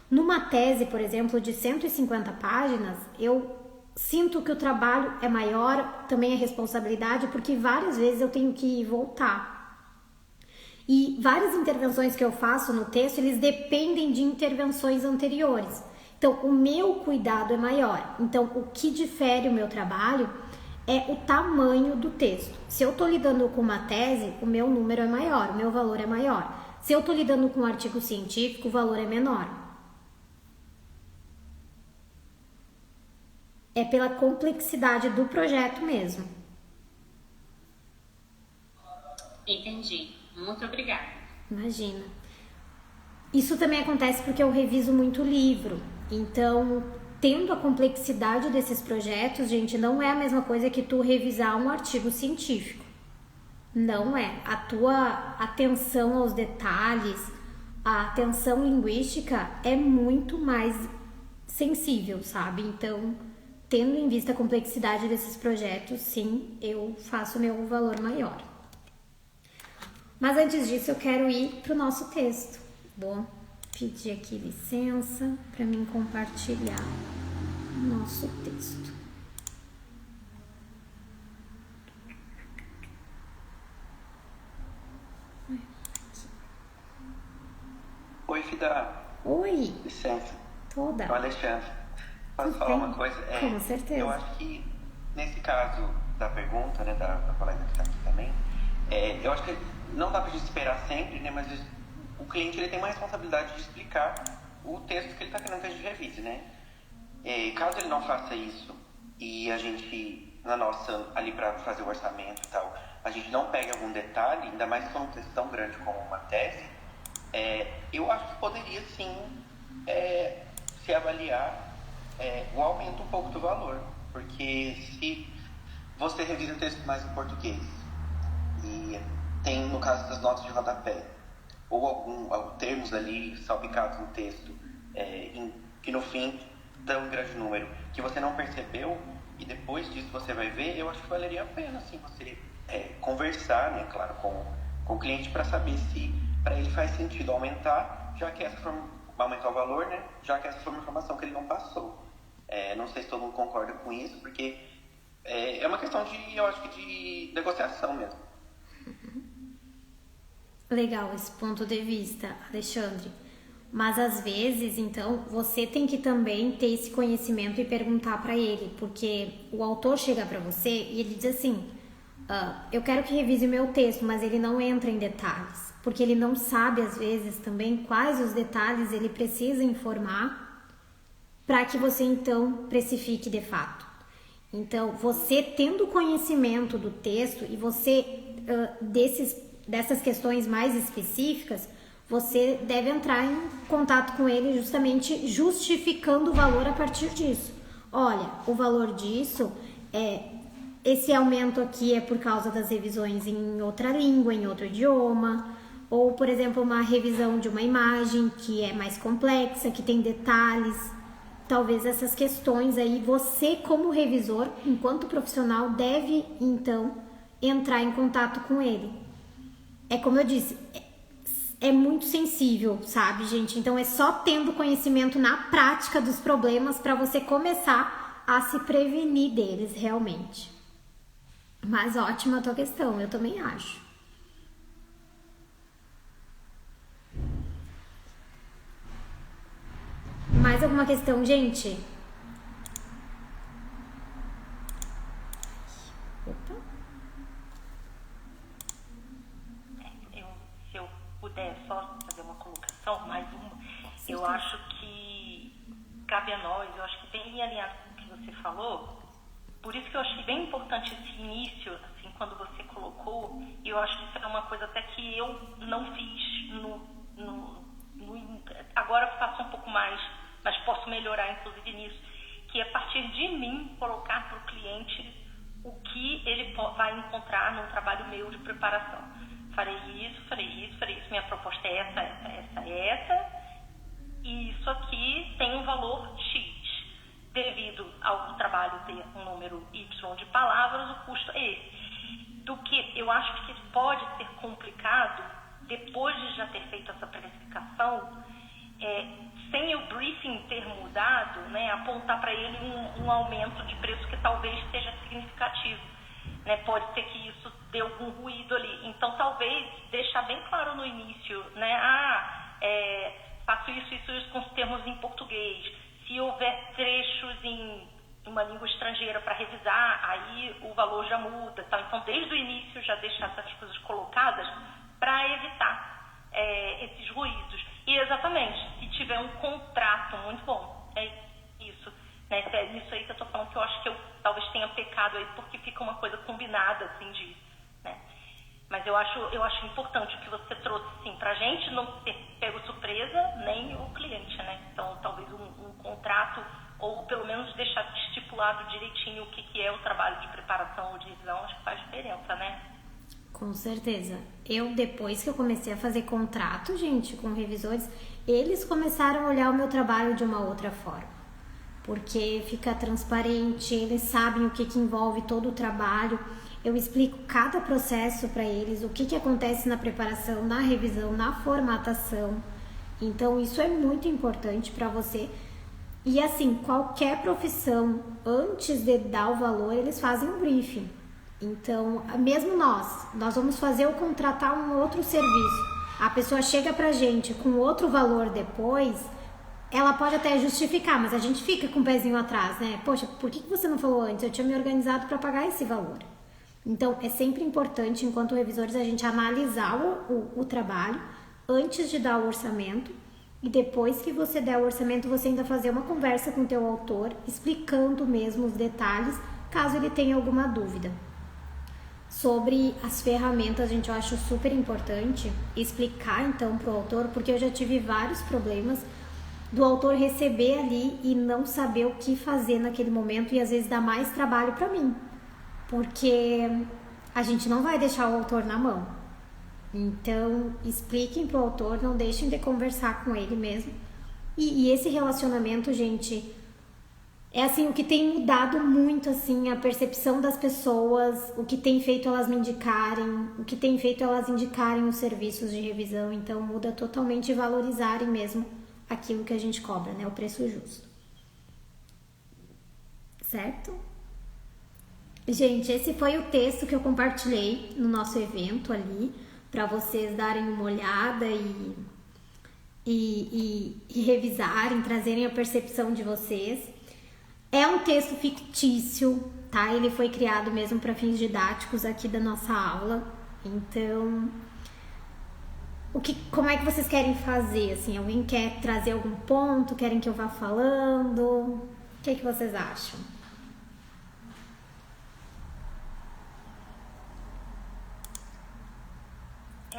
Numa tese, por exemplo, de 150 páginas, eu sinto que o trabalho é maior, também a responsabilidade, porque várias vezes eu tenho que voltar. E várias intervenções que eu faço no texto, eles dependem de intervenções anteriores. Então, o meu cuidado é maior. Então, o que difere o meu trabalho é o tamanho do texto. Se eu estou lidando com uma tese, o meu número é maior, o meu valor é maior. Se eu estou lidando com um artigo científico, o valor é menor. É pela complexidade do projeto mesmo. Entendi. Muito obrigada. Imagina. Isso também acontece porque eu reviso muito livro. Então, tendo a complexidade desses projetos, gente, não é a mesma coisa que tu revisar um artigo científico. Não é. A tua atenção aos detalhes, a atenção linguística é muito mais sensível, sabe? Então, tendo em vista a complexidade desses projetos, sim, eu faço meu valor maior. Mas antes disso, eu quero ir para o nosso texto. Vou pedir aqui licença para mim compartilhar o nosso texto. Oi, Fida. Oi. Licença. Toda. É o Alexandre. Posso Tudo falar bem? uma coisa? Com certeza. Eu acho que, nesse caso da pergunta, né, da colega que está aqui também, eu acho que não dá para esperar sempre, né, mas o cliente ele tem uma responsabilidade de explicar o texto que ele está querendo que a gente revise, né? Caso ele não faça isso e a gente, na nossa, ali para fazer o orçamento e tal, a gente não pega algum detalhe, ainda mais se for um texto tão grande como uma tese, eu acho que poderia sim se avaliar o aumento um pouco do valor, porque se você revisa o texto mais em português e tem, no caso das notas de rodapé, ou alguns termos ali salpicados no texto, que no fim dão um grande número, que você não percebeu, e depois disso você vai ver, eu acho que valeria a pena assim, você conversar, né, claro, com o cliente para saber se para ele faz sentido aumentar, já que essa forma, aumentar o valor, né, já que essa foi uma informação que ele não passou. Não sei se todo mundo concorda com isso, porque é uma questão eu acho que de negociação mesmo. Legal esse ponto de vista, Alexandre. Mas às vezes, então, você tem que também ter esse conhecimento e perguntar para ele, porque o autor chega para você e ele diz assim: eu quero que revise o meu texto, mas ele não entra em detalhes, porque ele não sabe às vezes também quais os detalhes ele precisa informar para que você então precifique de fato. Então, você tendo conhecimento do texto e você dessas questões mais específicas, você deve entrar em contato com ele justamente justificando o valor a partir disso. Olha, o valor disso esse aumento aqui é por causa das revisões em outra língua, em outro idioma, ou, por exemplo, uma revisão de uma imagem que é mais complexa, que tem detalhes. Talvez essas questões aí, você como revisor, enquanto profissional, deve, então, entrar em contato com ele. É como eu disse, é muito sensível, sabe, gente? Então, é só tendo conhecimento na prática dos problemas para você começar a se prevenir deles, realmente. Mas ótima a tua questão, eu também acho. Mais alguma questão, gente? Opa. Se eu puder só fazer uma colocação, mais uma, eu acho que cabe a nós, eu acho que bem alinhado com o que você falou, por isso que eu achei bem importante esse início, assim, quando você colocou, e eu acho que isso é uma coisa até que eu não fiz faço um pouco mais, mas posso melhorar inclusive nisso, que é a partir de mim colocar para o cliente o que ele vai encontrar num trabalho meu de preparação. Farei isso, minha proposta é essa, e isso aqui tem um valor X. Devido ao trabalho ter um número Y de palavras, o custo é esse. Do que eu acho que pode ser complicado, depois de já ter feito essa precificação, sem o briefing ter mudado, né, apontar para ele um aumento de preço que talvez seja significativo. Né? Pode ser que isso dê algum ruído ali. Então, talvez deixar bem claro no início, né, faço isso com os termos em português. Se houver trechos em uma língua estrangeira para revisar, aí o valor já muda. Tá? Então, desde o início, já deixar essas coisas colocadas para evitar esses ruídos. E, exatamente, se tiver um contrato muito bom, é isso. Né? É isso aí que eu estou falando, que eu acho que eu talvez tenha pecado aí, porque fica uma coisa combinada, assim, né? Mas eu acho importante o que você trouxe, sim, para a gente não ter pego surpresa, nem o cliente, né? Então, talvez um contrato, ou pelo menos deixar estipulado direitinho o que é o trabalho de preparação ou de revisão, acho que faz diferença, né? Com certeza. Depois que eu comecei a fazer contrato, gente, com revisores, eles começaram a olhar o meu trabalho de uma outra forma. Porque fica transparente, eles sabem o que envolve todo o trabalho. Eu explico cada processo para eles, o que acontece na preparação, na revisão, na formatação. Então, isso é muito importante para você. E assim, qualquer profissão, antes de dar o valor, eles fazem um briefing. Então, mesmo nós vamos fazer ou contratar um outro serviço. A pessoa chega pra gente com outro valor depois, ela pode até justificar, mas a gente fica com o pezinho atrás, né? Poxa, por que você não falou antes? Eu tinha me organizado para pagar esse valor. Então, é sempre importante, enquanto revisores, a gente analisar o trabalho antes de dar o orçamento, e depois que você der o orçamento, você ainda fazer uma conversa com o teu autor, explicando mesmo os detalhes, caso ele tenha alguma dúvida. Sobre as ferramentas, gente, eu acho super importante explicar então para o autor, porque eu já tive vários problemas do autor receber ali e não saber o que fazer naquele momento, e às vezes dá mais trabalho para mim, porque a gente não vai deixar o autor na mão. Então, expliquem pro autor, não deixem de conversar com ele mesmo. E esse relacionamento, gente, é assim, o que tem mudado muito, assim, a percepção das pessoas, o que tem feito elas me indicarem, o que tem feito elas indicarem os serviços de revisão. Então, muda totalmente e valorizarem mesmo aquilo que a gente cobra, né? O preço justo. Certo? Gente, esse foi o texto que eu compartilhei no nosso evento ali, para vocês darem uma olhada e revisarem, trazerem a percepção de vocês. É um texto fictício, tá? Ele foi criado mesmo para fins didáticos aqui da nossa aula. Então, como é que vocês querem fazer? Assim, alguém quer trazer algum ponto? Querem que eu vá falando? O que vocês acham?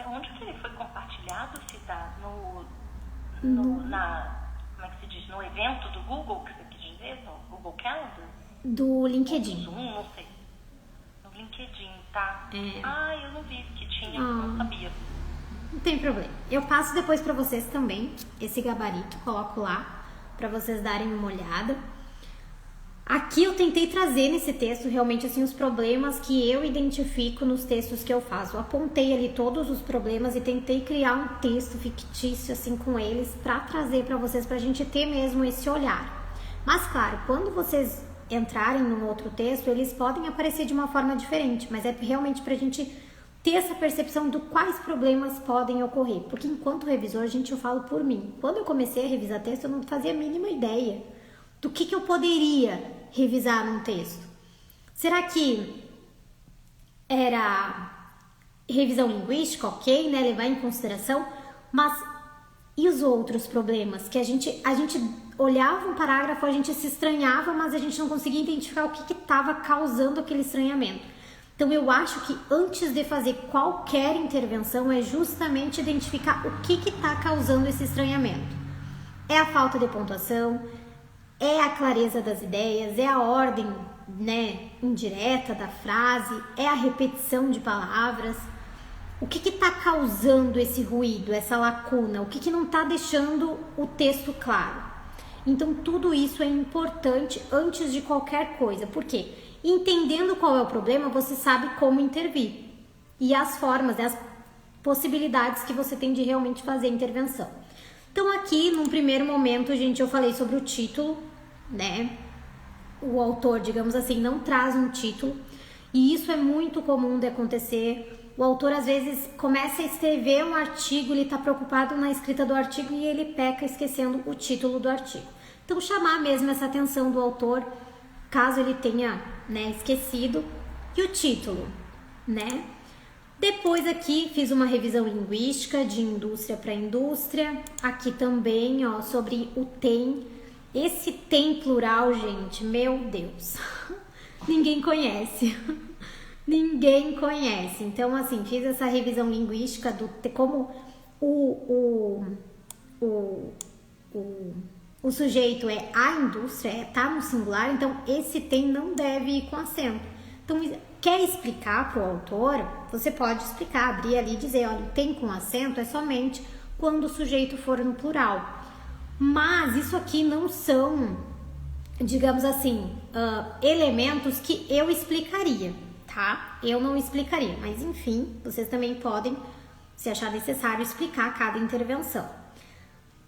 Onde que ele foi compartilhado, Cida? Como é que se diz? No evento do Google, que você quis dizer? No Google Calendar? Do LinkedIn. Zoom, não sei. No LinkedIn, tá? Eu não vi que tinha, não sabia. Não tem problema. Eu passo depois para vocês também esse gabarito, coloco lá para vocês darem uma olhada. Aqui eu tentei trazer nesse texto realmente assim os problemas que eu identifico nos textos que eu faço. Eu apontei ali todos os problemas e tentei criar um texto fictício assim com eles para trazer para vocês, pra gente ter mesmo esse olhar. Mas claro, quando vocês entrarem num outro texto, eles podem aparecer de uma forma diferente, mas é realmente pra gente ter essa percepção do quais problemas podem ocorrer. Porque enquanto revisor, gente, eu falo por mim. Quando eu comecei a revisar texto, eu não fazia a mínima ideia do que eu poderia revisar num texto. Será que era revisão linguística, ok, né? Levar em consideração, mas e os outros problemas? Que a gente olhava um parágrafo, a gente se estranhava, mas a gente não conseguia identificar o que estava causando aquele estranhamento. Então eu acho que antes de fazer qualquer intervenção é justamente identificar o que está causando esse estranhamento. é a falta de pontuação, é a clareza das ideias, é a ordem, né, indireta da frase, é a repetição de palavras. O que está causando esse ruído, essa lacuna? O que não está deixando o texto claro? Então, tudo isso é importante antes de qualquer coisa. Por quê? Entendendo qual é o problema, você sabe como intervir. E as formas, as possibilidades que você tem de realmente fazer a intervenção. Então, aqui, num primeiro momento, gente, eu falei sobre o título, né? O autor, digamos assim, não traz um título. E isso é muito comum de acontecer. O autor, às vezes, começa a escrever um artigo, ele está preocupado na escrita do artigo e ele peca esquecendo o título do artigo. Então, chamar mesmo essa atenção do autor, caso ele tenha, né, esquecido. E o título, né? Depois aqui fiz uma revisão linguística de indústria para indústria. Aqui também, ó, sobre o tem. Esse tem plural, gente, meu Deus, ninguém conhece. Ninguém conhece. Então, assim, fiz essa revisão linguística do como o sujeito é a indústria, tá no singular, então esse tem não deve ir com acento. Então, quer explicar para o autor, você pode explicar, abrir ali e dizer, olha, tem com acento é somente quando o sujeito for no plural. Mas isso aqui não são, digamos assim, elementos que eu explicaria. Tá? Eu não explicaria, mas enfim, vocês também podem, se achar necessário, explicar cada intervenção.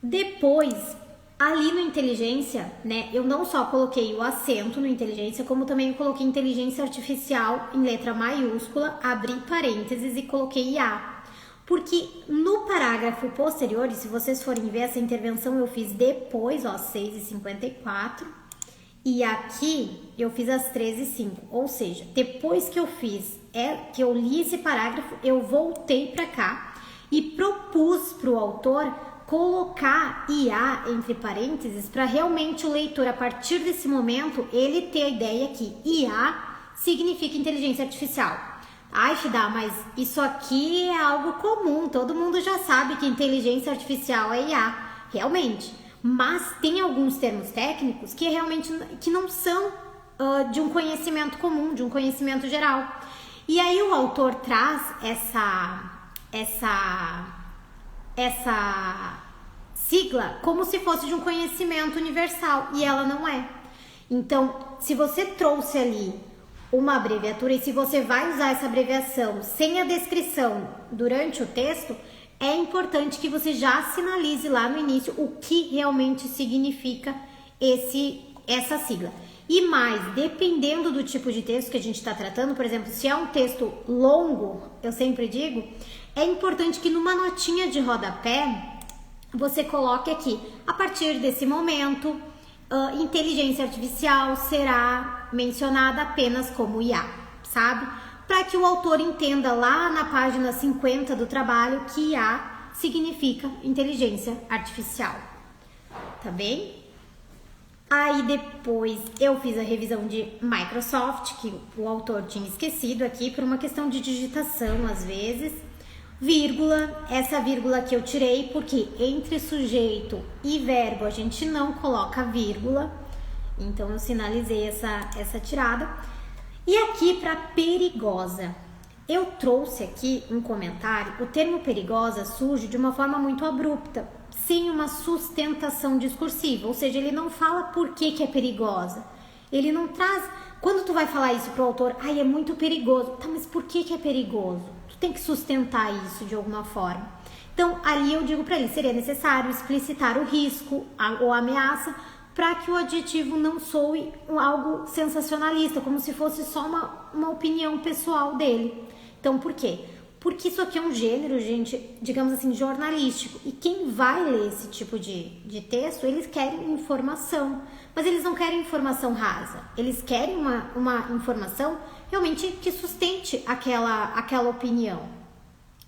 Depois, ali no inteligência, né, eu não só coloquei o acento no inteligência, como também coloquei inteligência artificial em letra maiúscula, abri parênteses e coloquei IA. Porque no parágrafo posterior, e se vocês forem ver essa intervenção, eu fiz depois, ó, 6h54, e aqui eu fiz às 13h05, ou seja, depois que eu fiz, que eu li esse parágrafo, eu voltei para cá e propus para o autor colocar IA entre parênteses para realmente o leitor, a partir desse momento, ele ter a ideia que IA significa inteligência artificial. Ai, Fida, mas isso aqui é algo comum, todo mundo já sabe que inteligência artificial é IA, realmente. Mas tem alguns termos técnicos que realmente que não são de um conhecimento comum, de um conhecimento geral. E aí o autor traz essa sigla como se fosse de um conhecimento universal, e ela não é. Então, se você trouxe ali uma abreviatura e se você vai usar essa abreviação sem a descrição durante o texto, é importante que você já sinalize lá no início o que realmente significa essa sigla. E mais, dependendo do tipo de texto que a gente está tratando, por exemplo, se é um texto longo, eu sempre digo, é importante que numa notinha de rodapé você coloque aqui, a partir desse momento, inteligência artificial será mencionada apenas como IA, sabe? Para que o autor entenda lá na página 50 do trabalho que IA significa inteligência artificial, tá bem? Aí depois eu fiz a revisão de Microsoft, que o autor tinha esquecido aqui por uma questão de digitação às vezes, vírgula, essa vírgula que eu tirei porque entre sujeito e verbo a gente não coloca vírgula, então eu sinalizei essa tirada. E aqui para perigosa, eu trouxe aqui um comentário, o termo perigosa surge de uma forma muito abrupta, sem uma sustentação discursiva, ou seja, ele não fala por que é perigosa, ele não traz, quando tu vai falar isso pro autor, ai, é muito perigoso, tá, mas por que é perigoso? Tu tem que sustentar isso de alguma forma. Então, ali eu digo para ele, seria necessário explicitar o risco ou a ameaça, para que o adjetivo não soe algo sensacionalista, como se fosse só uma opinião pessoal dele. Então, por quê? Porque isso aqui é um gênero, gente, digamos assim, jornalístico. E quem vai ler esse tipo de texto, eles querem informação. Mas eles não querem informação rasa. Eles querem uma informação realmente que sustente aquela opinião.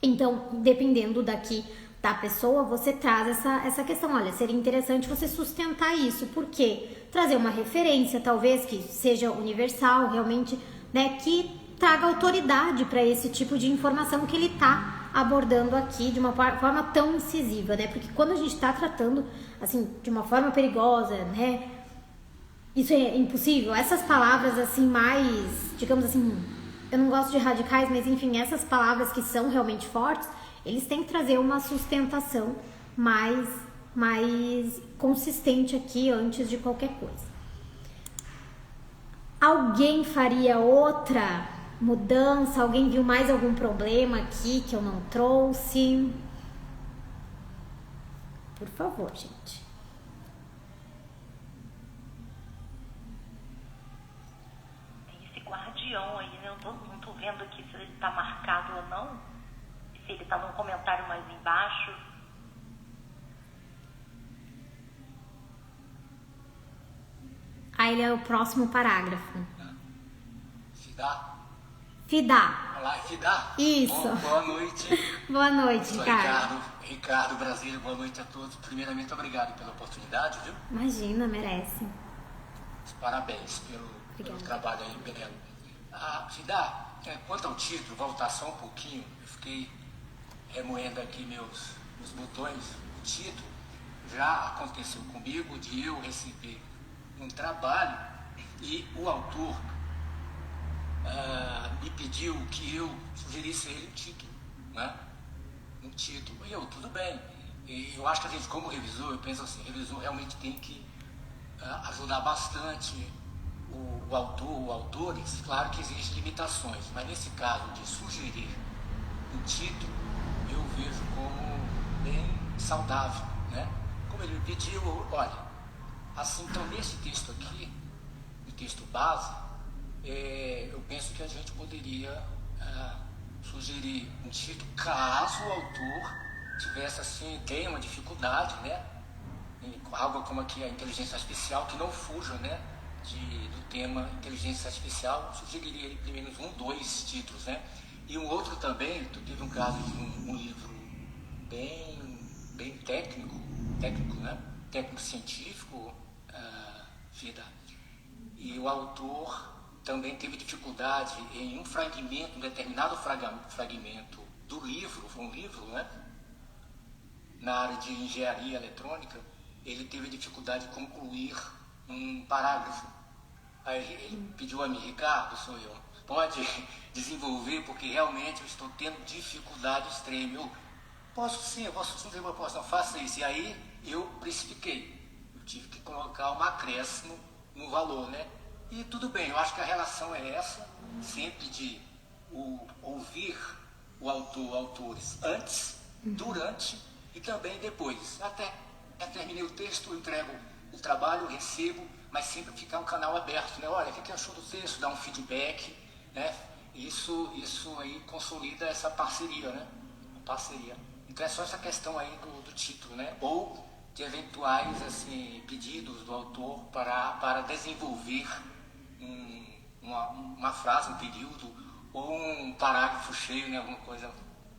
Então, dependendo daqui da pessoa, você traz essa questão, olha, seria interessante você sustentar isso, porque trazer uma referência, talvez, que seja universal, realmente, né, que traga autoridade para esse tipo de informação que ele está abordando aqui de uma forma tão incisiva, né? Porque quando a gente está tratando, assim, de uma forma perigosa, né? Isso é impossível. Essas palavras, assim, mais, digamos assim, eu não gosto de radicais, mas enfim, essas palavras que são realmente fortes, eles têm que trazer uma sustentação mais consistente aqui antes de qualquer coisa. Alguém faria outra mudança? Alguém viu mais algum problema aqui que eu não trouxe? Por favor, gente. Tem esse guardião aí, né? Eu não tô vendo aqui se ele tá marcado ou não. Se ele tá num comentário mais embaixo. Aí ele é o próximo parágrafo. Fidá. Olá, Fidá. Isso. Boa noite. Boa noite, Sou Ricardo. Ricardo Brasília, boa noite a todos. Primeiramente, obrigado pela oportunidade, viu? Imagina, merece. Parabéns pelo trabalho aí, Belo. Fidá, quanto ao título, voltar só um pouquinho, eu fiquei remoendo aqui meus botões. O título já aconteceu comigo de eu receber um trabalho e o autor me pediu que eu sugerisse a ele um título, né? Um título. E eu, tudo bem. E eu acho que a gente, como revisor, eu penso assim, revisor realmente tem que ajudar bastante o autor ou autores. Claro que existem limitações, mas nesse caso de sugerir um título, eu vejo como bem saudável, né? Como ele me pediu, olha, assim, então nesse texto aqui, no texto base, eu penso que a gente poderia sugerir um título caso o autor tivesse assim, tenha uma dificuldade, né? Algo como aqui a inteligência artificial, que não fuja, né? Do tema inteligência artificial, sugeriria ele pelo menos 2 títulos, né? E um outro também, teve um caso de um livro bem técnico, né? Técnico científico, Fida. E o autor também teve dificuldade em um determinado fragmento do livro, foi um livro, né? Na área de engenharia eletrônica, ele teve dificuldade de concluir um parágrafo. Aí ele pediu a mim, Ricardo, sou eu, pode desenvolver, porque realmente eu estou tendo dificuldade extrema. Eu posso sim, eu posso fazer uma proposta, não faça isso. E aí eu precifiquei, eu tive que colocar um acréscimo no valor, né? E tudo bem, eu acho que a relação é essa, sempre de ouvir o autor, autores antes, durante e também depois. Até terminei o texto, entrego o trabalho, recebo, mas sempre ficar um canal aberto, né? Olha, o que achou do texto? Dar um feedback, né? Isso aí consolida essa parceria, né? Parceria. Então é só essa questão aí do título, né? Ou de eventuais assim, pedidos do autor para desenvolver uma frase, um período, ou um parágrafo cheio, né? Alguma coisa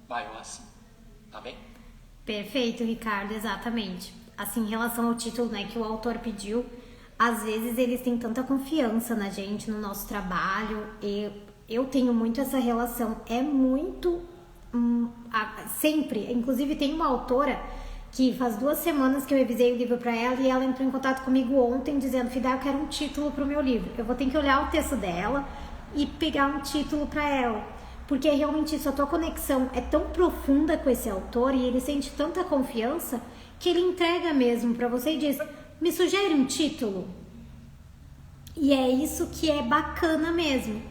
maior assim. Tá bem? Perfeito, Ricardo, exatamente. Assim, em relação ao título, né, que o autor pediu, às vezes eles têm tanta confiança na gente, no nosso trabalho. Eu tenho muito essa relação. É muito... sempre. Inclusive, tem uma autora que faz 2 semanas que eu revisei o livro para ela e ela entrou em contato comigo ontem dizendo: Fidá, eu quero um título pro meu livro. Eu vou ter que olhar o texto dela e pegar um título para ela, porque realmente isso, a tua conexão é tão profunda com esse autor e ele sente tanta confiança que ele entrega mesmo para você e diz: me sugere um título. E é isso que é bacana mesmo,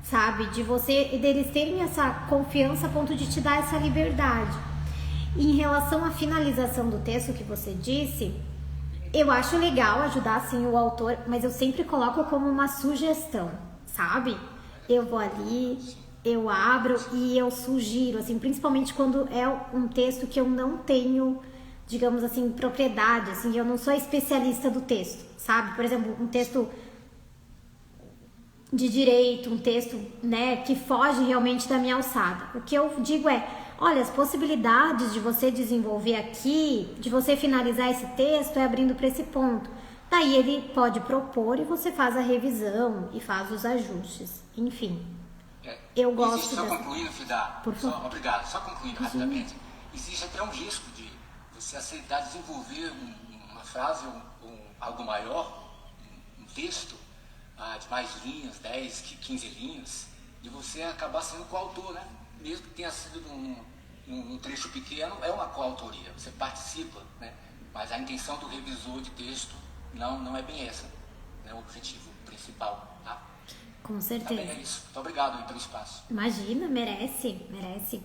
sabe? Deles terem essa confiança a ponto de te dar essa liberdade. Em relação à finalização do texto que você disse, eu acho legal ajudar sim o autor, mas eu sempre coloco como uma sugestão, sabe? Eu vou ali, eu abro e eu sugiro, assim, principalmente quando é um texto que eu não tenho, digamos assim, propriedade, assim, eu não sou especialista do texto, sabe? Por exemplo, um texto de direito, um texto, né, que foge realmente da minha alçada. O que eu digo é: olha, as possibilidades de você desenvolver aqui, de você finalizar esse texto é abrindo para esse ponto. Daí ele pode propor e você faz a revisão e faz os ajustes, enfim. eu gosto Existe, só dessa... concluindo, Fida, Por favor. obrigado, só concluindo rapidamente, existe até um risco de você aceitar desenvolver uma frase ou algo maior, um texto de mais linhas, 10, 15 linhas, e você acabar sendo coautor, né? Mesmo que tenha sido num trecho pequeno, é uma coautoria, você participa, né? Mas a intenção do revisor de texto não é bem essa, né? O objetivo principal, tá? Com certeza. Tá bem, é isso. Muito obrigado aí pelo espaço. Imagina, merece.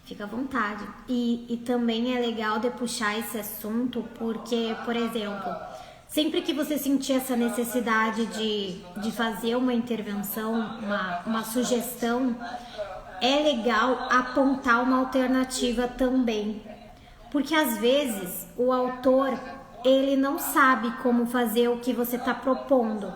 Fica à vontade. E também é legal de puxar esse assunto porque, por exemplo, sempre que você sentir essa necessidade de fazer uma intervenção, uma sugestão, é legal apontar uma alternativa também. Porque às vezes o autor, ele não sabe como fazer o que você está propondo.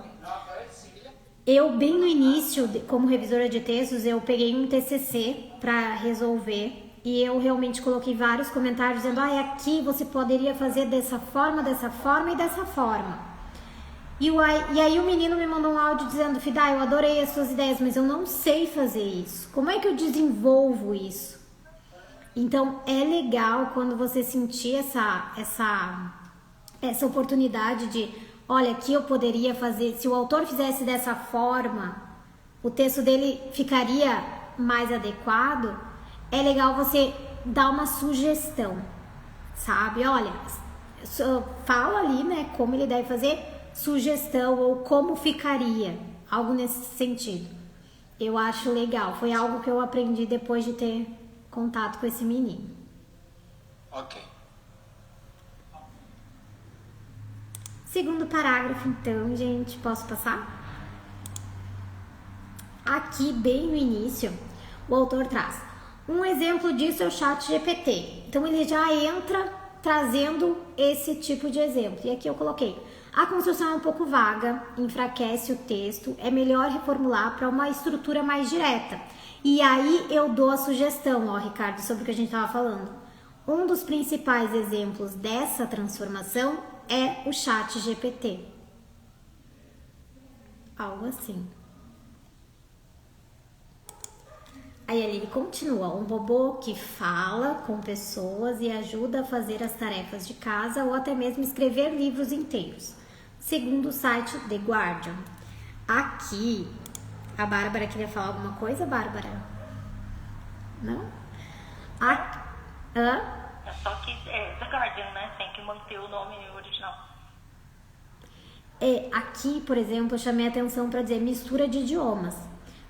Eu, bem no início, como revisora de textos, eu peguei um TCC para resolver e eu realmente coloquei vários comentários dizendo, aqui você poderia fazer dessa forma e dessa forma. E aí o menino me mandou um áudio dizendo, Fida, eu adorei as suas ideias, mas eu não sei fazer isso. Como é que eu desenvolvo isso? Então, é legal quando você sentir essa oportunidade de, olha, aqui eu poderia fazer, se o autor fizesse dessa forma, o texto dele ficaria mais adequado. É legal você dar uma sugestão, sabe? Olha, fala ali, né, como ele deve fazer, sugestão ou como ficaria, algo nesse sentido. Eu acho legal, foi algo que eu aprendi depois de ter contato com esse menino. Ok. Segundo parágrafo, então, gente, posso passar? Aqui, bem no início, o autor traz um exemplo disso é o ChatGPT. Então, ele já entra trazendo esse tipo de exemplo. E aqui eu coloquei: a construção é um pouco vaga, enfraquece o texto, é melhor reformular para uma estrutura mais direta. E aí eu dou a sugestão, Ricardo, sobre o que a gente estava falando. Um dos principais exemplos dessa transformação é o ChatGPT. Algo assim. Aí ele continua: um robô que fala com pessoas e ajuda a fazer as tarefas de casa ou até mesmo escrever livros inteiros, segundo o site The Guardian. Aqui, a Bárbara queria falar alguma coisa, Bárbara? Não? É só que The Guardian, né? Tem que manter o nome original. Aqui, por exemplo, eu chamei a atenção para dizer mistura de idiomas.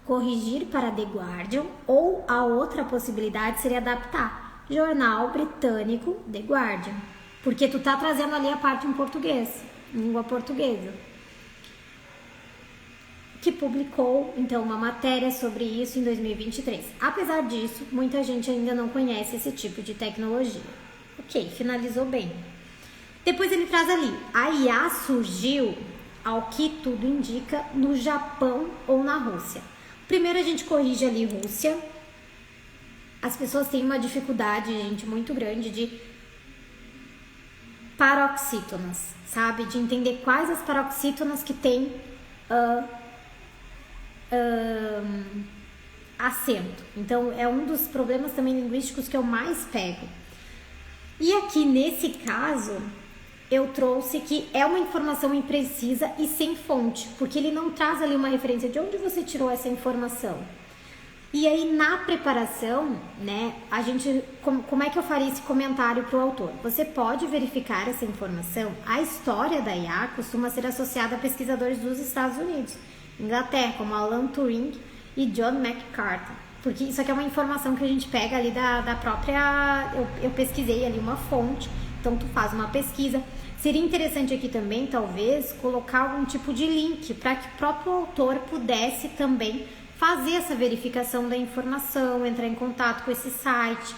Corrigir para The Guardian, ou a outra possibilidade seria adaptar jornal britânico The Guardian, porque tu tá trazendo ali a parte em português, língua portuguesa, que publicou então uma matéria sobre isso em 2023. Apesar disso, muita gente ainda não conhece esse tipo de tecnologia. Ok, finalizou bem. Depois ele traz ali: a IA surgiu, ao que tudo indica, no Japão ou na Rússia. Primeiro a gente corrige ali Rússia. As pessoas têm uma dificuldade, gente, muito grande de paroxítonas, sabe? De entender quais as paroxítonas que tem acento. Então é um dos problemas também linguísticos que eu mais pego. E aqui nesse caso eu trouxe que é uma informação imprecisa e sem fonte, porque ele não traz ali uma referência de onde você tirou essa informação. E aí na preparação, né, a gente, como é que eu faria esse comentário para o autor? Você pode verificar essa informação. A história da IA costuma ser associada a pesquisadores dos Estados Unidos, Inglaterra, como Alan Turing e John McCarthy, porque isso aqui é uma informação que a gente pega ali da própria... Eu pesquisei ali uma fonte, então tu faz uma pesquisa. Seria interessante aqui também, talvez, colocar algum tipo de link para que o próprio autor pudesse também fazer essa verificação da informação, entrar em contato com esse site,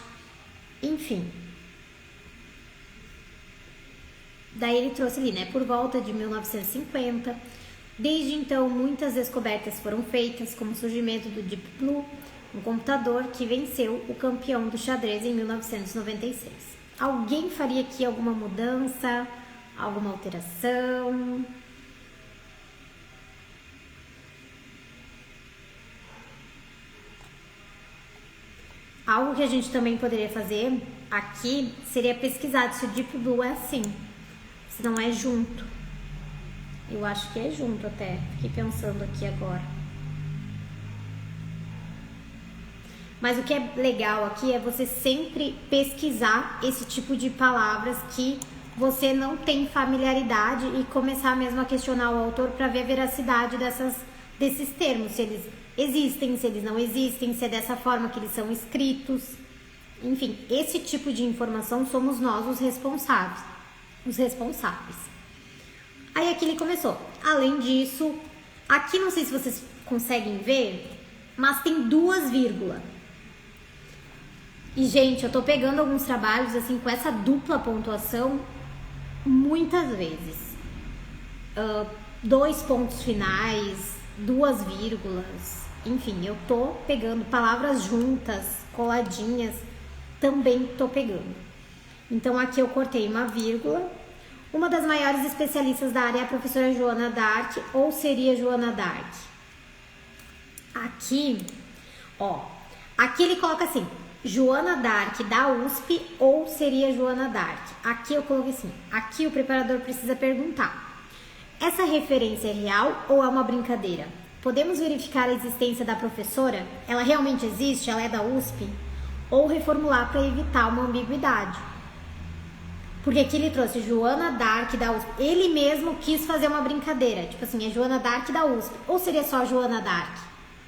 enfim. Daí ele trouxe ali, né, por volta de 1950. Desde então, muitas descobertas foram feitas, como o surgimento do Deep Blue, um computador que venceu o campeão do xadrez em 1996. Alguém faria aqui alguma mudança, alguma alteração? Algo que a gente também poderia fazer aqui seria pesquisar se o Deep Blue é assim, se não é junto. Eu acho que é junto até, fiquei pensando aqui agora. Mas o que é legal aqui é você sempre pesquisar esse tipo de palavras que você não tem familiaridade e começar mesmo a questionar o autor para ver a veracidade desses termos, se eles existem, se eles não existem, se é dessa forma que eles são escritos. Enfim, esse tipo de informação somos nós os responsáveis. Aí aqui ele começou. Além disso, aqui não sei se vocês conseguem ver, mas tem 2 vírgulas. E, gente, eu tô pegando alguns trabalhos assim com essa dupla pontuação muitas vezes. 2 pontos finais, 2 vírgulas, enfim, eu tô pegando palavras juntas, coladinhas, também tô pegando. Então aqui eu cortei uma vírgula. Uma das maiores especialistas da área é a professora Joana d'Arc, ou seria Joana d'Arc. Aqui, ó, aqui ele coloca assim, Joana d'Arc da USP, ou seria Joana d'Arc. Aqui eu coloquei assim, aqui o preparador precisa perguntar, essa referência é real ou é uma brincadeira? Podemos verificar a existência da professora? Ela realmente existe? Ela é da USP? Ou reformular para evitar uma ambiguidade? Porque aqui ele trouxe Joana d'Arc da USP. Ele mesmo quis fazer uma brincadeira. Tipo assim, é Joana d'Arc da USP. Ou seria só Joana d'Arc?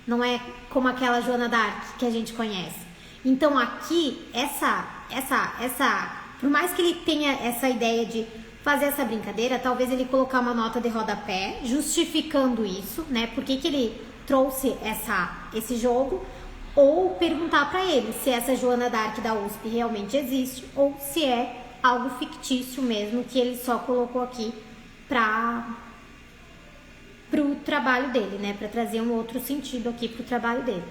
Não é como aquela Joana d'Arc que a gente conhece. Então aqui, por mais que ele tenha essa ideia de fazer essa brincadeira, talvez ele colocar uma nota de rodapé, justificando isso, né? Por que ele trouxe esse jogo, ou perguntar para ele se essa Joana d'Arc da USP realmente existe, ou se é algo fictício mesmo, que ele só colocou aqui pro trabalho dele, né? Para trazer um outro sentido aqui pro trabalho dele.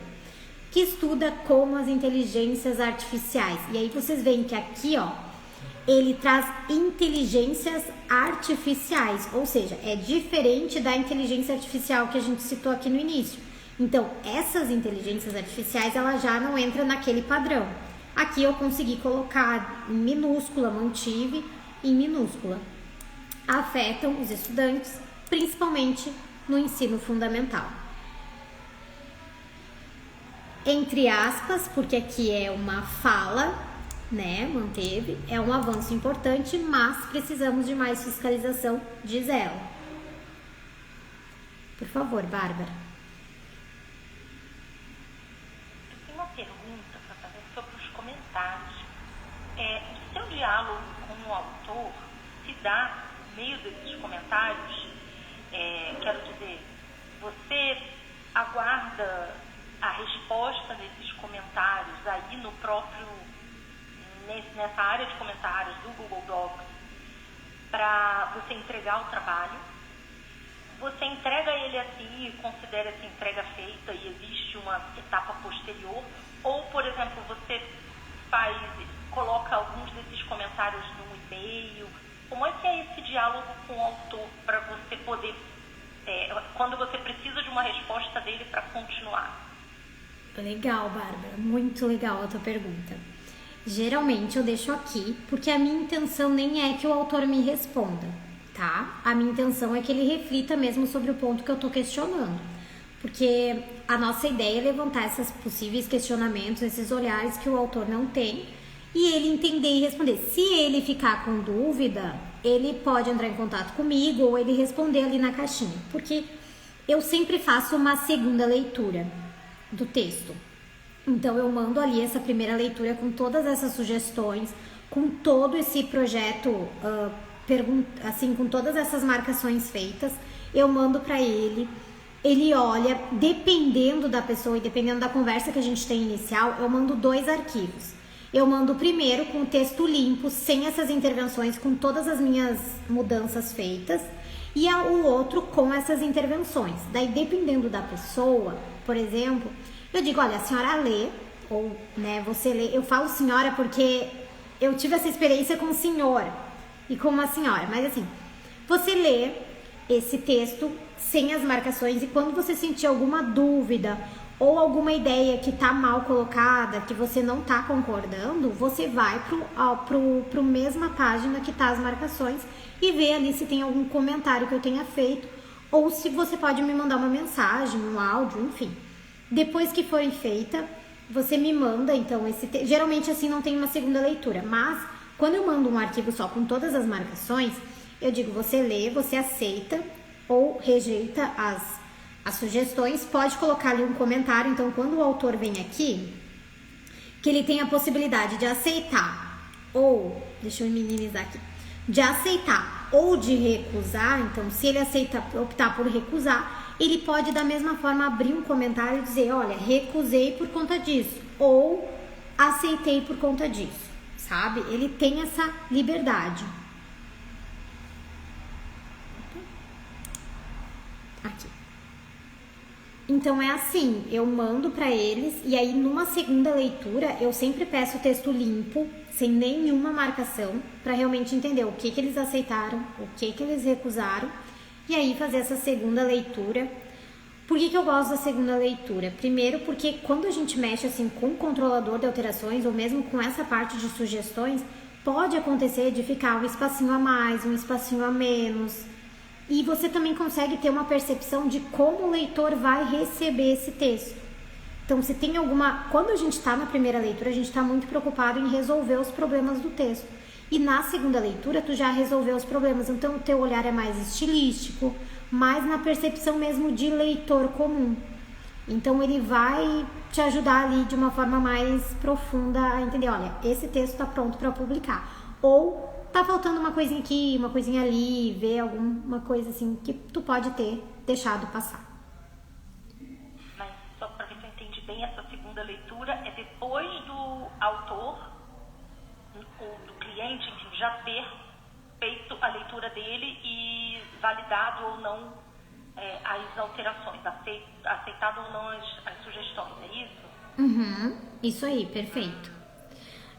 Que estuda como as inteligências artificiais. E aí vocês veem que aqui, ó, ele traz inteligências artificiais, ou seja, é diferente da inteligência artificial que a gente citou aqui no início. Então, essas inteligências artificiais, ela já não entra naquele padrão. Aqui eu consegui colocar em minúscula, mantive em minúscula. Afetam os estudantes, principalmente no ensino fundamental. Entre aspas, porque aqui é uma fala, né, manteve, é um avanço importante, mas precisamos de mais fiscalização, diz ela. Por favor, Bárbara. Eu tenho uma pergunta para fazer sobre os comentários. O seu diálogo com o autor se dá no meio desses comentários? Quero dizer, você aguarda a resposta desses comentários aí no próprio, nessa área de comentários do Google Docs, para você entregar o trabalho? Você entrega ele assim e considera essa entrega feita e existe uma etapa posterior? Ou, por exemplo, você coloca alguns desses comentários no e-mail? Como é que é esse diálogo com o autor para você poder, quando você precisa de uma resposta dele para continuar? Legal, Bárbara, muito legal a tua pergunta. Geralmente eu deixo aqui porque a minha intenção nem é que o autor me responda, tá? A minha intenção é que ele reflita mesmo sobre o ponto que eu tô questionando. Porque a nossa ideia é levantar esses possíveis questionamentos, esses olhares que o autor não tem, e ele entender e responder. Se ele ficar com dúvida, ele pode entrar em contato comigo ou ele responder ali na caixinha, porque eu sempre faço uma segunda leitura do texto. Então eu mando ali essa primeira leitura com todas essas sugestões, com todo esse projeto, assim, com todas essas marcações feitas, eu mando para ele. Ele olha, dependendo da pessoa e dependendo da conversa que a gente tem inicial, eu mando 2 arquivos. Eu mando o primeiro com o texto limpo, sem essas intervenções, com todas as minhas mudanças feitas, e o outro com essas intervenções. Daí, dependendo da pessoa, por exemplo, eu digo, olha, a senhora lê, ou, né, você lê. Eu falo senhora porque eu tive essa experiência com o senhor e com uma senhora, mas assim, você lê esse texto sem as marcações e quando você sentir alguma dúvida ou alguma ideia que tá mal colocada, que você não tá concordando, você vai pro mesma página que tá as marcações e vê ali se tem algum comentário que eu tenha feito, ou se você pode me mandar uma mensagem, um áudio, enfim. Depois que forem feita, você me manda, então, geralmente assim não tem uma segunda leitura, mas quando eu mando um arquivo só com todas as marcações, eu digo, você lê, você aceita ou rejeita as sugestões, pode colocar ali um comentário, então quando o autor vem aqui, que ele tem a possibilidade de aceitar ou, deixa eu minimizar aqui, de aceitar ou de recusar, então se ele optar por recusar, ele pode da mesma forma abrir um comentário e dizer, olha, recusei por conta disso, ou aceitei por conta disso, sabe? Ele tem essa liberdade. Aqui. Então é assim, eu mando para eles e aí numa segunda leitura eu sempre peço o texto limpo, sem nenhuma marcação, para realmente entender o que eles aceitaram, o que eles recusaram e aí fazer essa segunda leitura. Por que eu gosto da segunda leitura? Primeiro porque quando a gente mexe assim com o controlador de alterações ou mesmo com essa parte de sugestões, pode acontecer de ficar um espacinho a mais, um espacinho a menos. E você também consegue ter uma percepção de como o leitor vai receber esse texto. Então, se tem alguma... Quando a gente está na primeira leitura, a gente está muito preocupado em resolver os problemas do texto. E na segunda leitura, tu já resolveu os problemas. Então, o teu olhar é mais estilístico, mais na percepção mesmo de leitor comum. Então, ele vai te ajudar ali de uma forma mais profunda a entender, olha, esse texto está pronto para publicar. Ou tá faltando uma coisinha aqui, uma coisinha ali, ver alguma coisa assim que tu pode ter deixado passar. Mas só para ver se eu entendi bem, essa segunda leitura é depois do autor ou do cliente, enfim, já ter feito a leitura dele e validado ou não as alterações, aceitado ou não as sugestões, é isso? Isso aí, perfeito.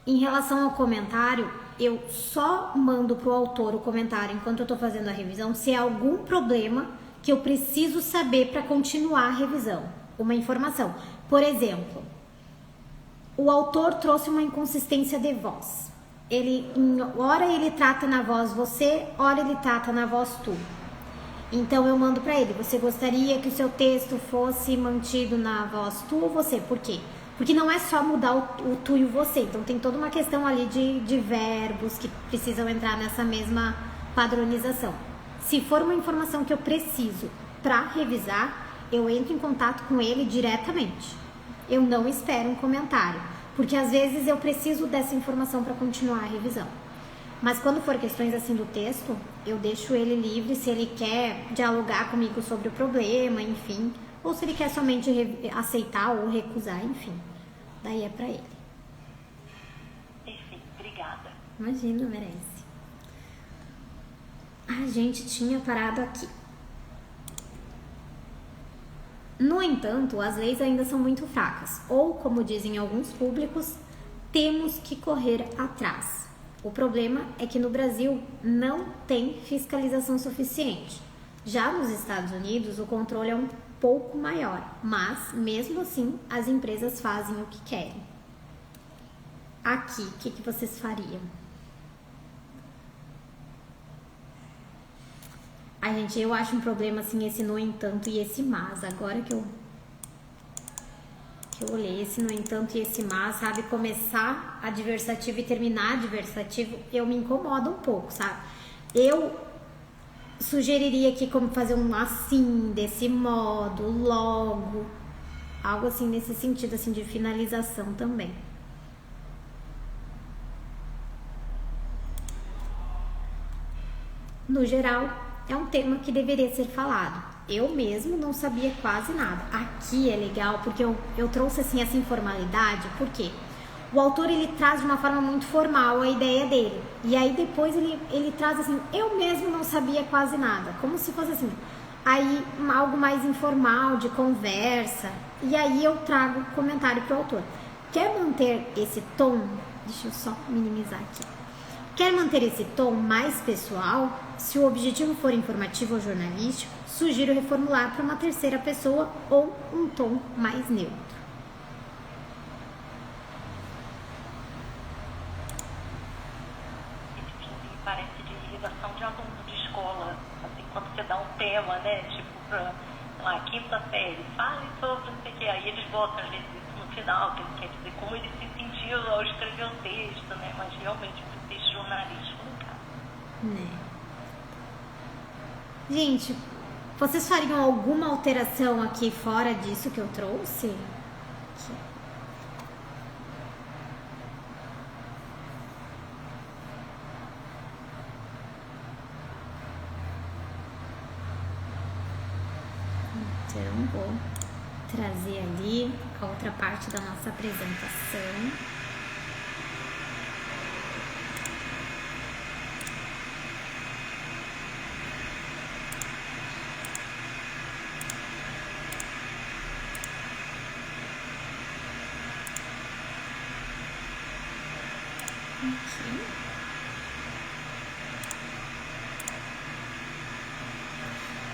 Em relação ao comentário, eu só mando pro autor o comentário enquanto eu tô fazendo a revisão se é algum problema que eu preciso saber para continuar a revisão. Uma informação. Por exemplo, o autor trouxe uma inconsistência de voz. Ora ele trata na voz você, ora ele trata na voz tu. Então eu mando para ele, você gostaria que o seu texto fosse mantido na voz tu ou você? Por quê? Porque não é só mudar o tu e o você. Então tem toda uma questão ali de verbos que precisam entrar nessa mesma padronização. Se for uma informação que eu preciso para revisar, eu entro em contato com ele diretamente. Eu não espero um comentário, porque às vezes eu preciso dessa informação para continuar a revisão. Mas quando for questões assim do texto, eu deixo ele livre se ele quer dialogar comigo sobre o problema, enfim, ou se ele quer somente aceitar ou recusar, enfim. Daí é pra ele. Perfeito, obrigada. Imagina, merece. A gente tinha parado aqui. No entanto, as leis ainda são muito fracas, ou, como dizem alguns públicos, temos que correr atrás. O problema é que no Brasil não tem fiscalização suficiente. Já nos Estados Unidos, o controle é um pouco maior, mas mesmo assim as empresas fazem o que querem. Aqui, o que vocês fariam? Ai, gente, eu acho um problema assim esse no entanto e esse mas. Agora que eu olhei esse no entanto e esse mas, sabe, começar adversativo e terminar adversativo, eu me incomodo um pouco, sabe? Eu sugeriria aqui como fazer um assim, desse modo, logo, algo assim nesse sentido, assim, de finalização também. No geral, é um tema que deveria ser falado. Eu mesmo não sabia quase nada. Aqui é legal porque eu trouxe assim essa informalidade, porque o autor ele traz de uma forma muito formal a ideia dele. E aí depois ele traz assim, eu mesmo não sabia quase nada. Como se fosse assim, aí algo mais informal, de conversa. E aí eu trago comentário pro autor. Quer manter esse tom? Deixa eu só minimizar aqui. Quer manter esse tom mais pessoal? se o objetivo for informativo ou jornalístico, sugiro reformular para uma terceira pessoa ou um tom mais neutro. Parece de redação de aluno de escola, assim, quando você dá um tema, né, tipo para lá, quinta série, fale sobre não sei o que, aí eles botam às vezes isso no final, que ele quer dizer como ele se sentiu ao escrever o texto, né, mas realmente o texto jornalístico no caso. Né? Gente, vocês fariam alguma alteração aqui fora disso que eu trouxe? Aqui. Então, vou trazer ali a outra parte da nossa apresentação. Aqui.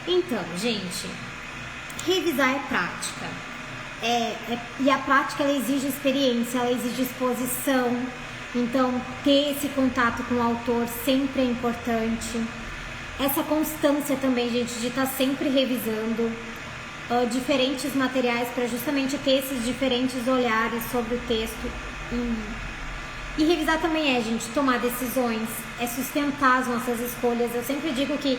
Então, gente, revisar é prática. E a prática ela exige experiência, ela exige exposição. Então, ter esse contato com o autor sempre é importante. Essa constância também, gente, de estar sempre revisando diferentes materiais para justamente ter esses diferentes olhares sobre o texto. E revisar também gente, tomar decisões, sustentar as nossas escolhas. Eu sempre digo que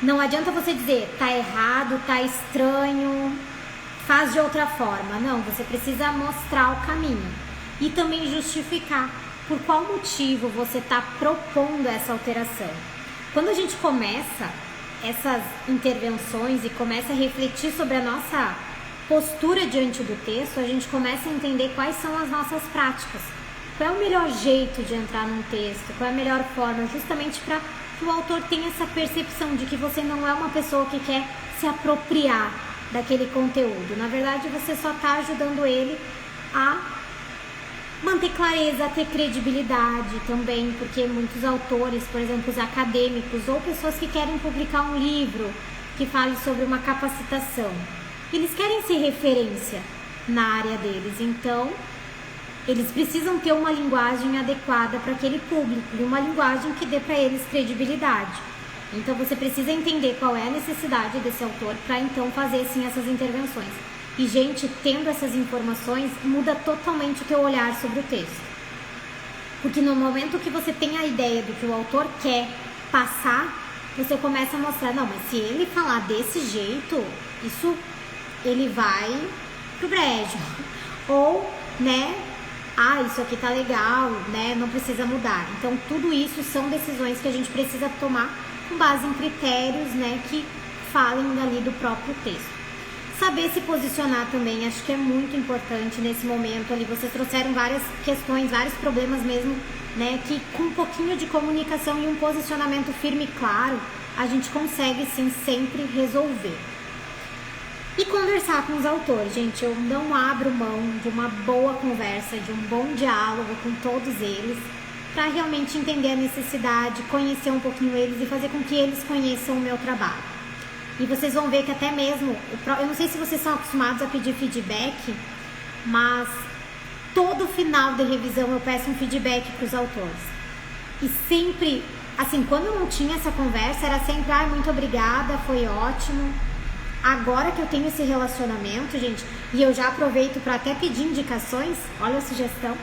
não adianta você dizer, tá errado, tá estranho, faz de outra forma. Não, você precisa mostrar o caminho. E também justificar por qual motivo você está propondo essa alteração. Quando a gente começa essas intervenções e começa a refletir sobre a nossa postura diante do texto, a gente começa a entender quais são as nossas práticas. Qual é o melhor jeito de entrar num texto? Qual é a melhor forma? Justamente para que o autor tenha essa percepção de que você não é uma pessoa que quer se apropriar daquele conteúdo. Na verdade, você só está ajudando ele a manter clareza, a ter credibilidade também, porque muitos autores, por exemplo, os acadêmicos ou pessoas que querem publicar um livro que fale sobre uma capacitação, eles querem ser referência na área deles. Então, eles precisam ter uma linguagem adequada para aquele público e uma linguagem que dê para eles credibilidade. Então você precisa entender qual é a necessidade desse autor para então fazer sim essas intervenções. E gente, tendo essas informações, muda totalmente o teu olhar sobre o texto. Porque no momento que você tem a ideia do que o autor quer passar, você começa a mostrar, não, mas se ele falar desse jeito, isso ele vai pro brejo. Ou, né, isso aqui tá legal, né, não precisa mudar. Então, tudo isso são decisões que a gente precisa tomar com base em critérios, né, que falem ali do próprio texto. Saber se posicionar também, acho que é muito importante nesse momento ali. Vocês trouxeram várias questões, vários problemas mesmo, né, que com um pouquinho de comunicação e um posicionamento firme e claro, a gente consegue sim sempre resolver. E conversar com os autores, gente, eu não abro mão de uma boa conversa, de um bom diálogo com todos eles, para realmente entender a necessidade, conhecer um pouquinho eles e fazer com que eles conheçam o meu trabalho. E vocês vão ver que até mesmo, eu não sei se vocês são acostumados a pedir feedback, mas todo final de revisão eu peço um feedback para os autores. E sempre, assim, quando eu não tinha essa conversa, era sempre, muito obrigada, foi ótimo. Agora que eu tenho esse relacionamento, gente, e eu já aproveito para até pedir indicações, olha a sugestão,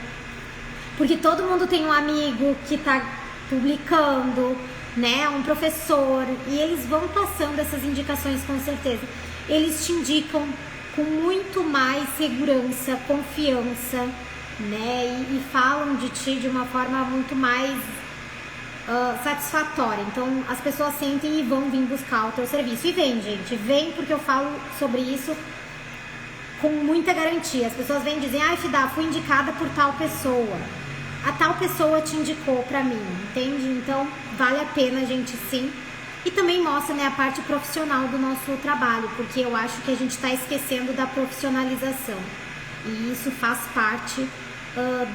porque todo mundo tem um amigo que está publicando, né, um professor, e eles vão passando essas indicações com certeza. Eles te indicam com muito mais segurança, confiança, né, e falam de ti de uma forma muito mais satisfatória. Então as pessoas sentem e vão vir buscar o teu serviço. E vem, gente, vem, porque eu falo sobre isso com muita garantia. As pessoas vêm e dizem, Fida, fui indicada por tal pessoa, a tal pessoa te indicou pra mim, entende? Então vale a pena, gente, sim. E também mostra, né, a parte profissional do nosso trabalho, porque eu acho que a gente está esquecendo da profissionalização, e isso faz parte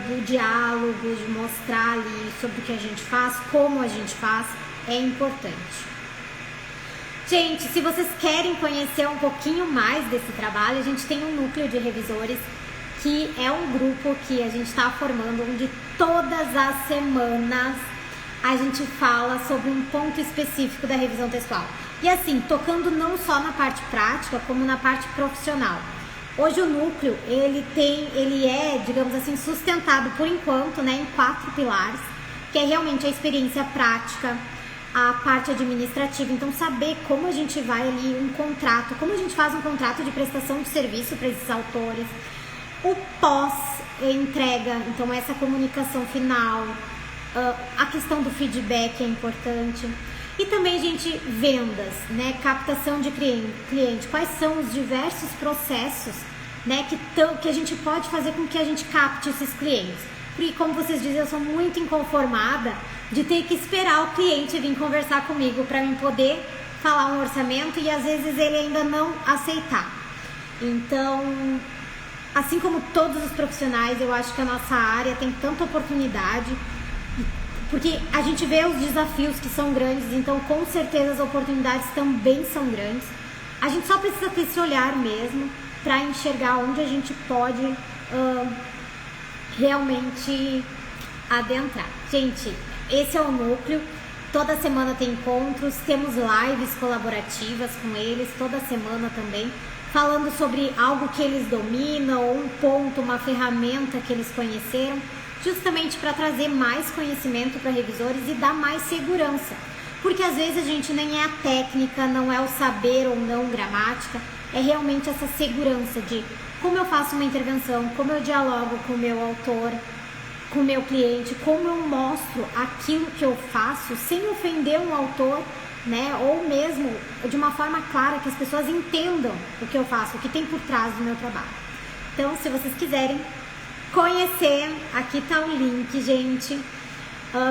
do diálogo, de mostrar ali sobre o que a gente faz, como a gente faz, é importante. Gente, se vocês querem conhecer um pouquinho mais desse trabalho, a gente tem um núcleo de revisores, que é um grupo que a gente está formando, onde todas as semanas a gente fala sobre um ponto específico da revisão textual. E assim, tocando não só na parte prática, como na parte profissional. Hoje o núcleo, ele é, digamos assim, sustentado por enquanto, né, em 4 pilares, que é realmente a experiência prática, a parte administrativa, então saber como a gente vai ali um contrato, como a gente faz um contrato de prestação de serviço para esses autores, o pós-entrega, então essa comunicação final, a questão do feedback é importante, e também, gente, vendas, né, captação de cliente, quais são os diversos processos, né, que a gente pode fazer com que a gente capte esses clientes. Porque, como vocês dizem, eu sou muito inconformada de ter que esperar o cliente vir conversar comigo para mim poder falar um orçamento e às vezes ele ainda não aceitar. Então, assim como todos os profissionais, eu acho que a nossa área tem tanta oportunidade, porque a gente vê os desafios que são grandes, então com certeza as oportunidades também são grandes. A gente só precisa ter esse olhar mesmo para enxergar onde a gente pode realmente adentrar. Gente, esse é o núcleo, toda semana tem encontros, temos lives colaborativas com eles, toda semana também, falando sobre algo que eles dominam, ou um ponto, uma ferramenta que eles conheceram, justamente para trazer mais conhecimento para revisores e dar mais segurança. Porque às vezes a gente nem é a técnica, não é o saber ou não gramática, é realmente essa segurança de como eu faço uma intervenção, como eu dialogo com o meu autor, com o meu cliente, como eu mostro aquilo que eu faço sem ofender um autor, né? Ou mesmo de uma forma clara, que as pessoas entendam o que eu faço, o que tem por trás do meu trabalho. Então, se vocês quiserem conhecer, aqui tá o link, gente,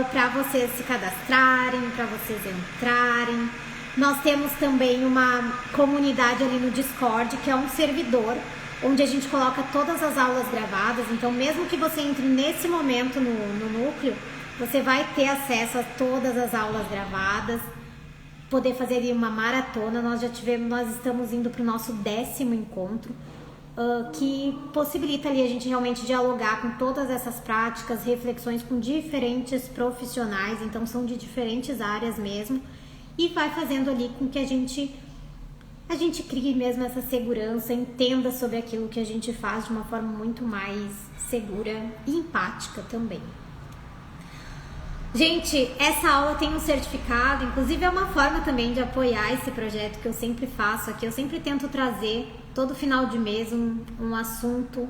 para vocês se cadastrarem, para vocês entrarem. Nós temos também uma comunidade ali no Discord, que é um servidor, onde a gente coloca todas as aulas gravadas. Então, mesmo que você entre nesse momento no núcleo, você vai ter acesso a todas as aulas gravadas, poder fazer ali uma maratona. Nós estamos indo para o nosso 10º encontro, que possibilita ali a gente realmente dialogar com todas essas práticas, reflexões com diferentes profissionais, então são de diferentes áreas mesmo, e vai fazendo ali com que a gente crie mesmo essa segurança, entenda sobre aquilo que a gente faz de uma forma muito mais segura e empática também. Gente, essa aula tem um certificado, inclusive é uma forma também de apoiar esse projeto que eu sempre faço aqui. Eu sempre tento trazer todo final de mês um assunto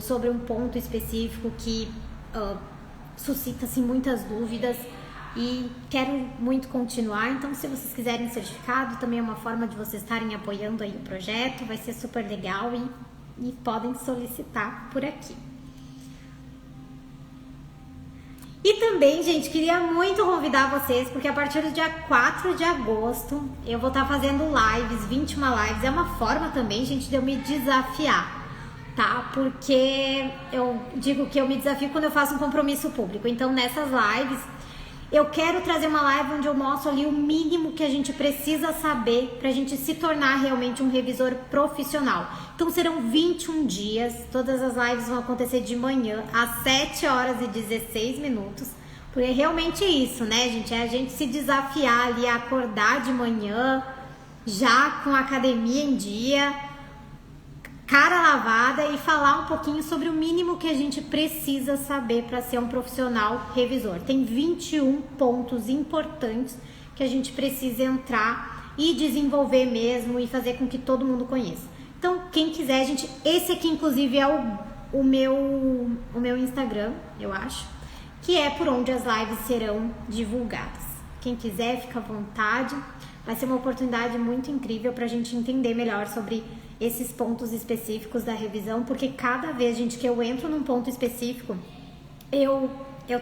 sobre um ponto específico que suscita-se muitas dúvidas. E quero muito continuar, então se vocês quiserem certificado, também é uma forma de vocês estarem apoiando aí o projeto, vai ser super legal e podem solicitar por aqui. E também, gente, queria muito convidar vocês, porque a partir do dia 4 de agosto eu vou estar fazendo lives, 21 lives, é uma forma também, gente, de eu me desafiar, tá? Porque eu digo que eu me desafio quando eu faço um compromisso público, então nessas lives eu quero trazer uma live onde eu mostro ali o mínimo que a gente precisa saber para a gente se tornar realmente um revisor profissional. Então serão 21 dias, todas as lives vão acontecer de manhã às 7h16, porque é realmente isso, né, gente? É a gente se desafiar ali a acordar de manhã, já com a academia em dia, cara lavada, e falar um pouquinho sobre o mínimo que a gente precisa saber para ser um profissional revisor. Tem 21 pontos importantes que a gente precisa entrar e desenvolver mesmo e fazer com que todo mundo conheça. Então, quem quiser, gente, esse aqui inclusive é o meu Instagram, eu acho, que é por onde as lives serão divulgadas. Quem quiser, fica à vontade. Vai ser uma oportunidade muito incrível para a gente entender melhor sobre esses pontos específicos da revisão, porque cada vez, gente, que eu entro num ponto específico, eu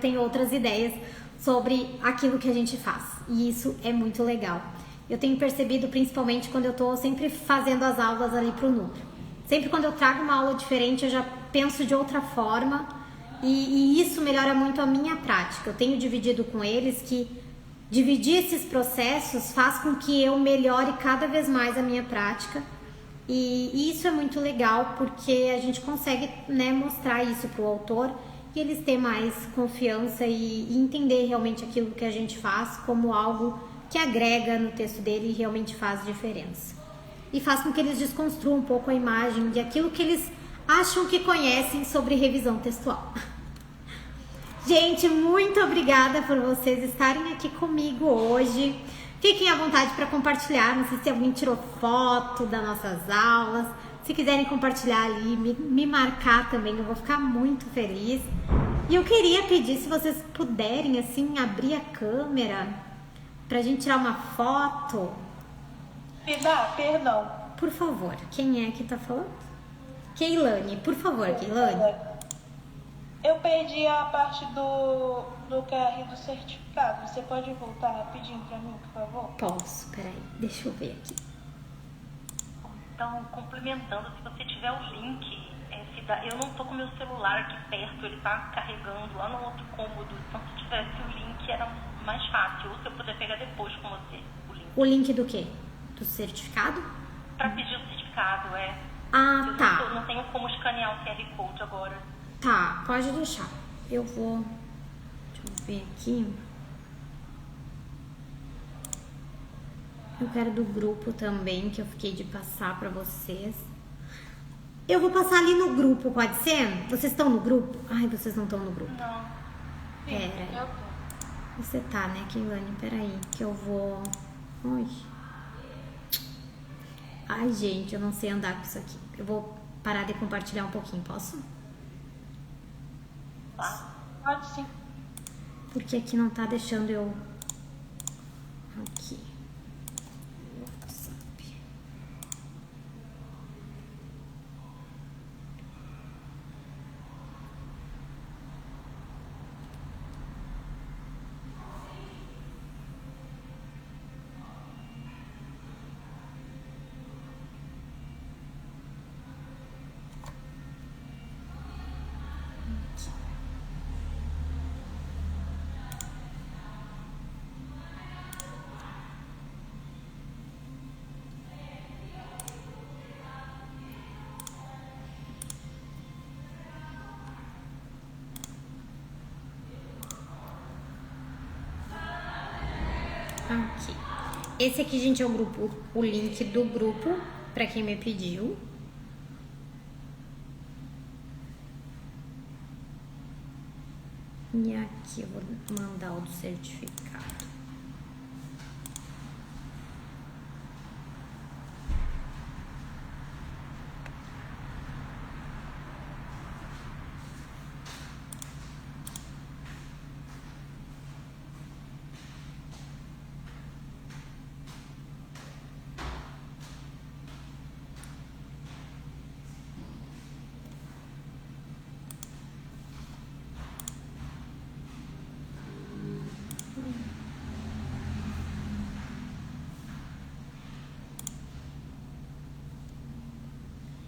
tenho outras ideias sobre aquilo que a gente faz, e isso é muito legal. Eu tenho percebido, principalmente quando eu tô sempre fazendo as aulas ali pro núcleo. Sempre quando eu trago uma aula diferente, eu já penso de outra forma, E isso melhora muito a minha prática. Eu tenho dividido com eles que dividir esses processos faz com que eu melhore cada vez mais a minha prática. E isso é muito legal porque a gente consegue, né, mostrar isso para o autor e eles ter mais confiança e entender realmente aquilo que a gente faz como algo que agrega no texto dele e realmente faz diferença. E faz com que eles desconstruam um pouco a imagem de aquilo que eles acham que conhecem sobre revisão textual. Gente, muito obrigada por vocês estarem aqui comigo hoje. Fiquem à vontade para compartilhar. Não sei se alguém tirou foto das nossas aulas. Se quiserem compartilhar ali, me marcar também, eu vou ficar muito feliz. E eu queria pedir, se vocês puderem, assim, abrir a câmera pra gente tirar uma foto. Perdão. Por favor, quem é que tá falando? Keilane, por favor, Keilane. Eu perdi a parte do QR do certificado. Você pode voltar rapidinho pra mim, por favor? Posso, peraí, deixa eu ver aqui. Então, complementando, se você tiver o link, eu não tô com meu celular aqui perto, ele tá carregando lá no outro cômodo. Então, se tivesse o link, era mais fácil. Ou se eu puder pegar depois com você o link. O link do quê? Do certificado? Pra pedir o certificado, é. Ah, tá. Não tenho como escanear o QR Code agora. Tá, pode deixar. Eu vou... Deixa eu ver aqui. Eu quero do grupo também, que eu fiquei de passar pra vocês. Eu vou passar ali no grupo, pode ser? Vocês estão no grupo? Ai, vocês não estão no grupo. Não. Pera. Você tá, né, Keilane? Peraí, que eu vou... Ai, gente, eu não sei andar com isso aqui. Eu vou parar de compartilhar um pouquinho, posso? Tá. Pode sim. Porque aqui não tá deixando eu... Aqui. WhatsApp. Aqui. Esse aqui, gente, é o grupo, o link do grupo, pra quem me pediu. E aqui eu vou mandar o do certificado.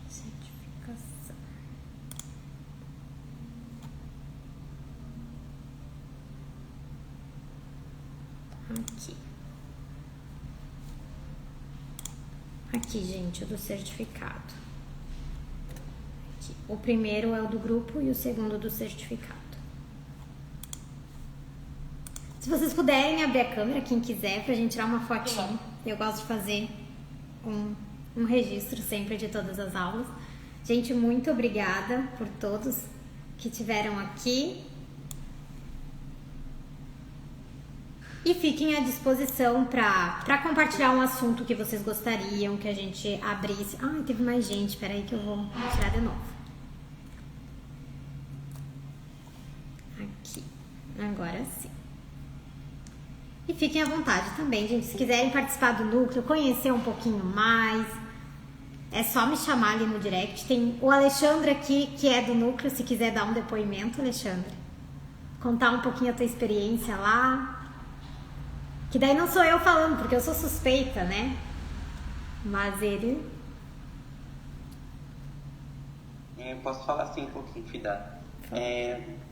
Certificação. Aqui. Aqui, gente, o do certificado. Aqui. O primeiro é o do grupo e o segundo do certificado. Se vocês puderem abrir a câmera, quem quiser, pra gente tirar uma fotinha. Eu gosto de fazer um registro sempre de todas as aulas. Gente, muito obrigada por todos que estiveram aqui. E fiquem à disposição para compartilhar um assunto que vocês gostariam que a gente abrisse. Ai, teve mais gente, peraí que eu vou tirar de novo. Aqui, agora sim. E fiquem à vontade também, gente, se quiserem participar do núcleo, conhecer um pouquinho mais, é só me chamar ali no direct. Tem o Alexandre aqui, que é do núcleo, se quiser dar um depoimento, Alexandre. Contar um pouquinho a tua experiência lá. Que daí não sou eu falando, porque eu sou suspeita, né? Mas ele... Eu posso falar assim um pouquinho, Fida.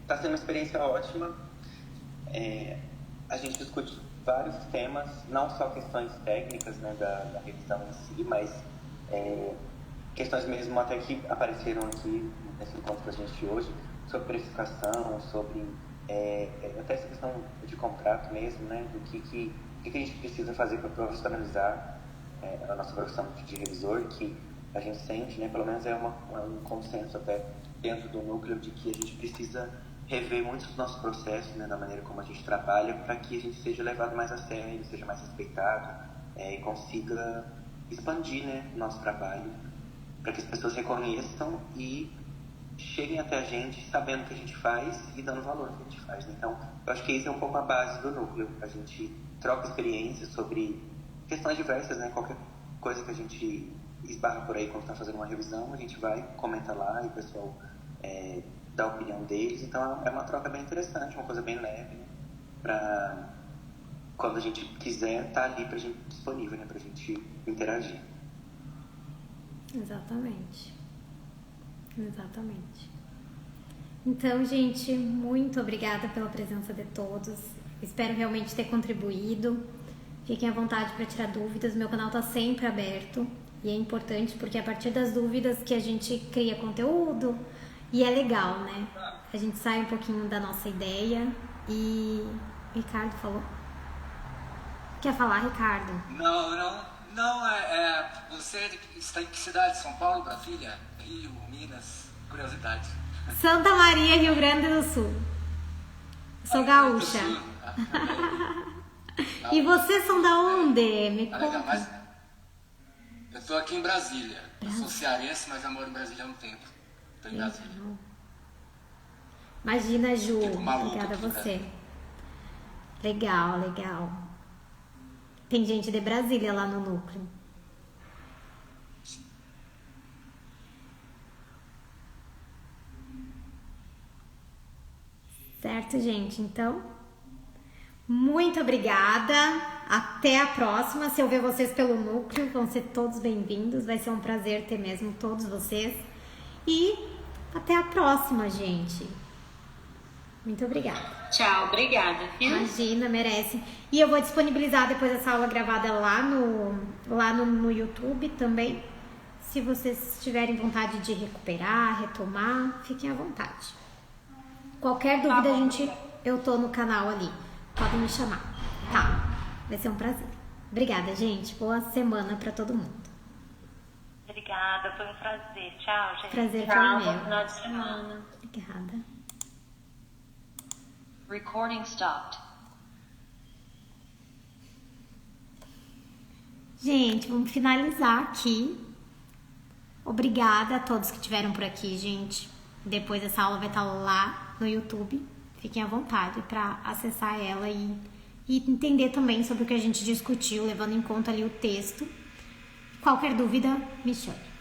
Está sendo uma experiência ótima. A gente discute vários temas, não só questões técnicas, né, da revisão em si, mas questões mesmo até que apareceram aqui nesse encontro com a gente hoje, sobre precificação, sobre até essa questão de contrato mesmo, né, do que a gente precisa fazer para profissionalizar a nossa profissão de revisor, que a gente sente, né, pelo menos um consenso até dentro do núcleo, de que a gente precisa rever muitos dos nossos processos, né, da maneira como a gente trabalha, para que a gente seja levado mais a sério, seja mais respeitado e consiga expandir, né, o nosso trabalho, para que as pessoas reconheçam e cheguem até a gente sabendo o que a gente faz e dando valor ao que a gente faz. Então, eu acho que isso é um pouco a base do núcleo. A gente troca experiências sobre questões diversas, né, qualquer coisa que a gente esbarra por aí quando está fazendo uma revisão, a gente vai, comenta lá e o pessoal dá a opinião deles. Então é uma troca bem interessante, uma coisa bem leve, né? Para quando a gente quiser estar ali pra gente, disponível, né? Pra gente interagir. Exatamente. Então, gente, muito obrigada pela presença de todos. Espero realmente ter contribuído. Fiquem à vontade para tirar dúvidas. Meu canal está sempre aberto. E é importante porque é a partir das dúvidas que a gente cria conteúdo. E é legal, né? A gente sai um pouquinho da nossa ideia. E o Ricardo falou. Quer falar, Ricardo? Não. Você está em que cidade? São Paulo, Brasília, Rio, Minas? Curiosidade. Santa Maria, Rio Grande do Sul. Sou gaúcha. E vocês são da onde? Me conta. Mas eu estou aqui em Brasília. Eu sou cearense, mas já moro em Brasília há um tempo. Estou em Brasília. Imagina, Ju. Maluco, obrigada a você. Legal. Tem gente de Brasília lá no núcleo. Certo, gente? Então, muito obrigada. Até a próxima. Se eu ver vocês pelo núcleo, vão ser todos bem-vindos. Vai ser um prazer ter mesmo todos vocês. E até a próxima, gente. Muito obrigada. Tchau, obrigada. Imagina, merece. E eu vou disponibilizar depois essa aula gravada lá no YouTube também. Se vocês tiverem vontade de recuperar, retomar, fiquem à vontade. Qualquer dúvida, eu tô no canal ali. Podem me chamar. Tá? Vai ser um prazer. Obrigada, gente. Boa semana pra todo mundo. Obrigada, foi um prazer. Tchau, gente. Prazer foi Tchau, meu. bom final de semana. Obrigada. Recording stopped. Gente, vamos finalizar aqui. Obrigada a todos que estiveram por aqui, gente. Depois essa aula vai estar lá no YouTube. Fiquem à vontade para acessar ela e entender também sobre o que a gente discutiu, levando em conta ali o texto. Qualquer dúvida, me chame.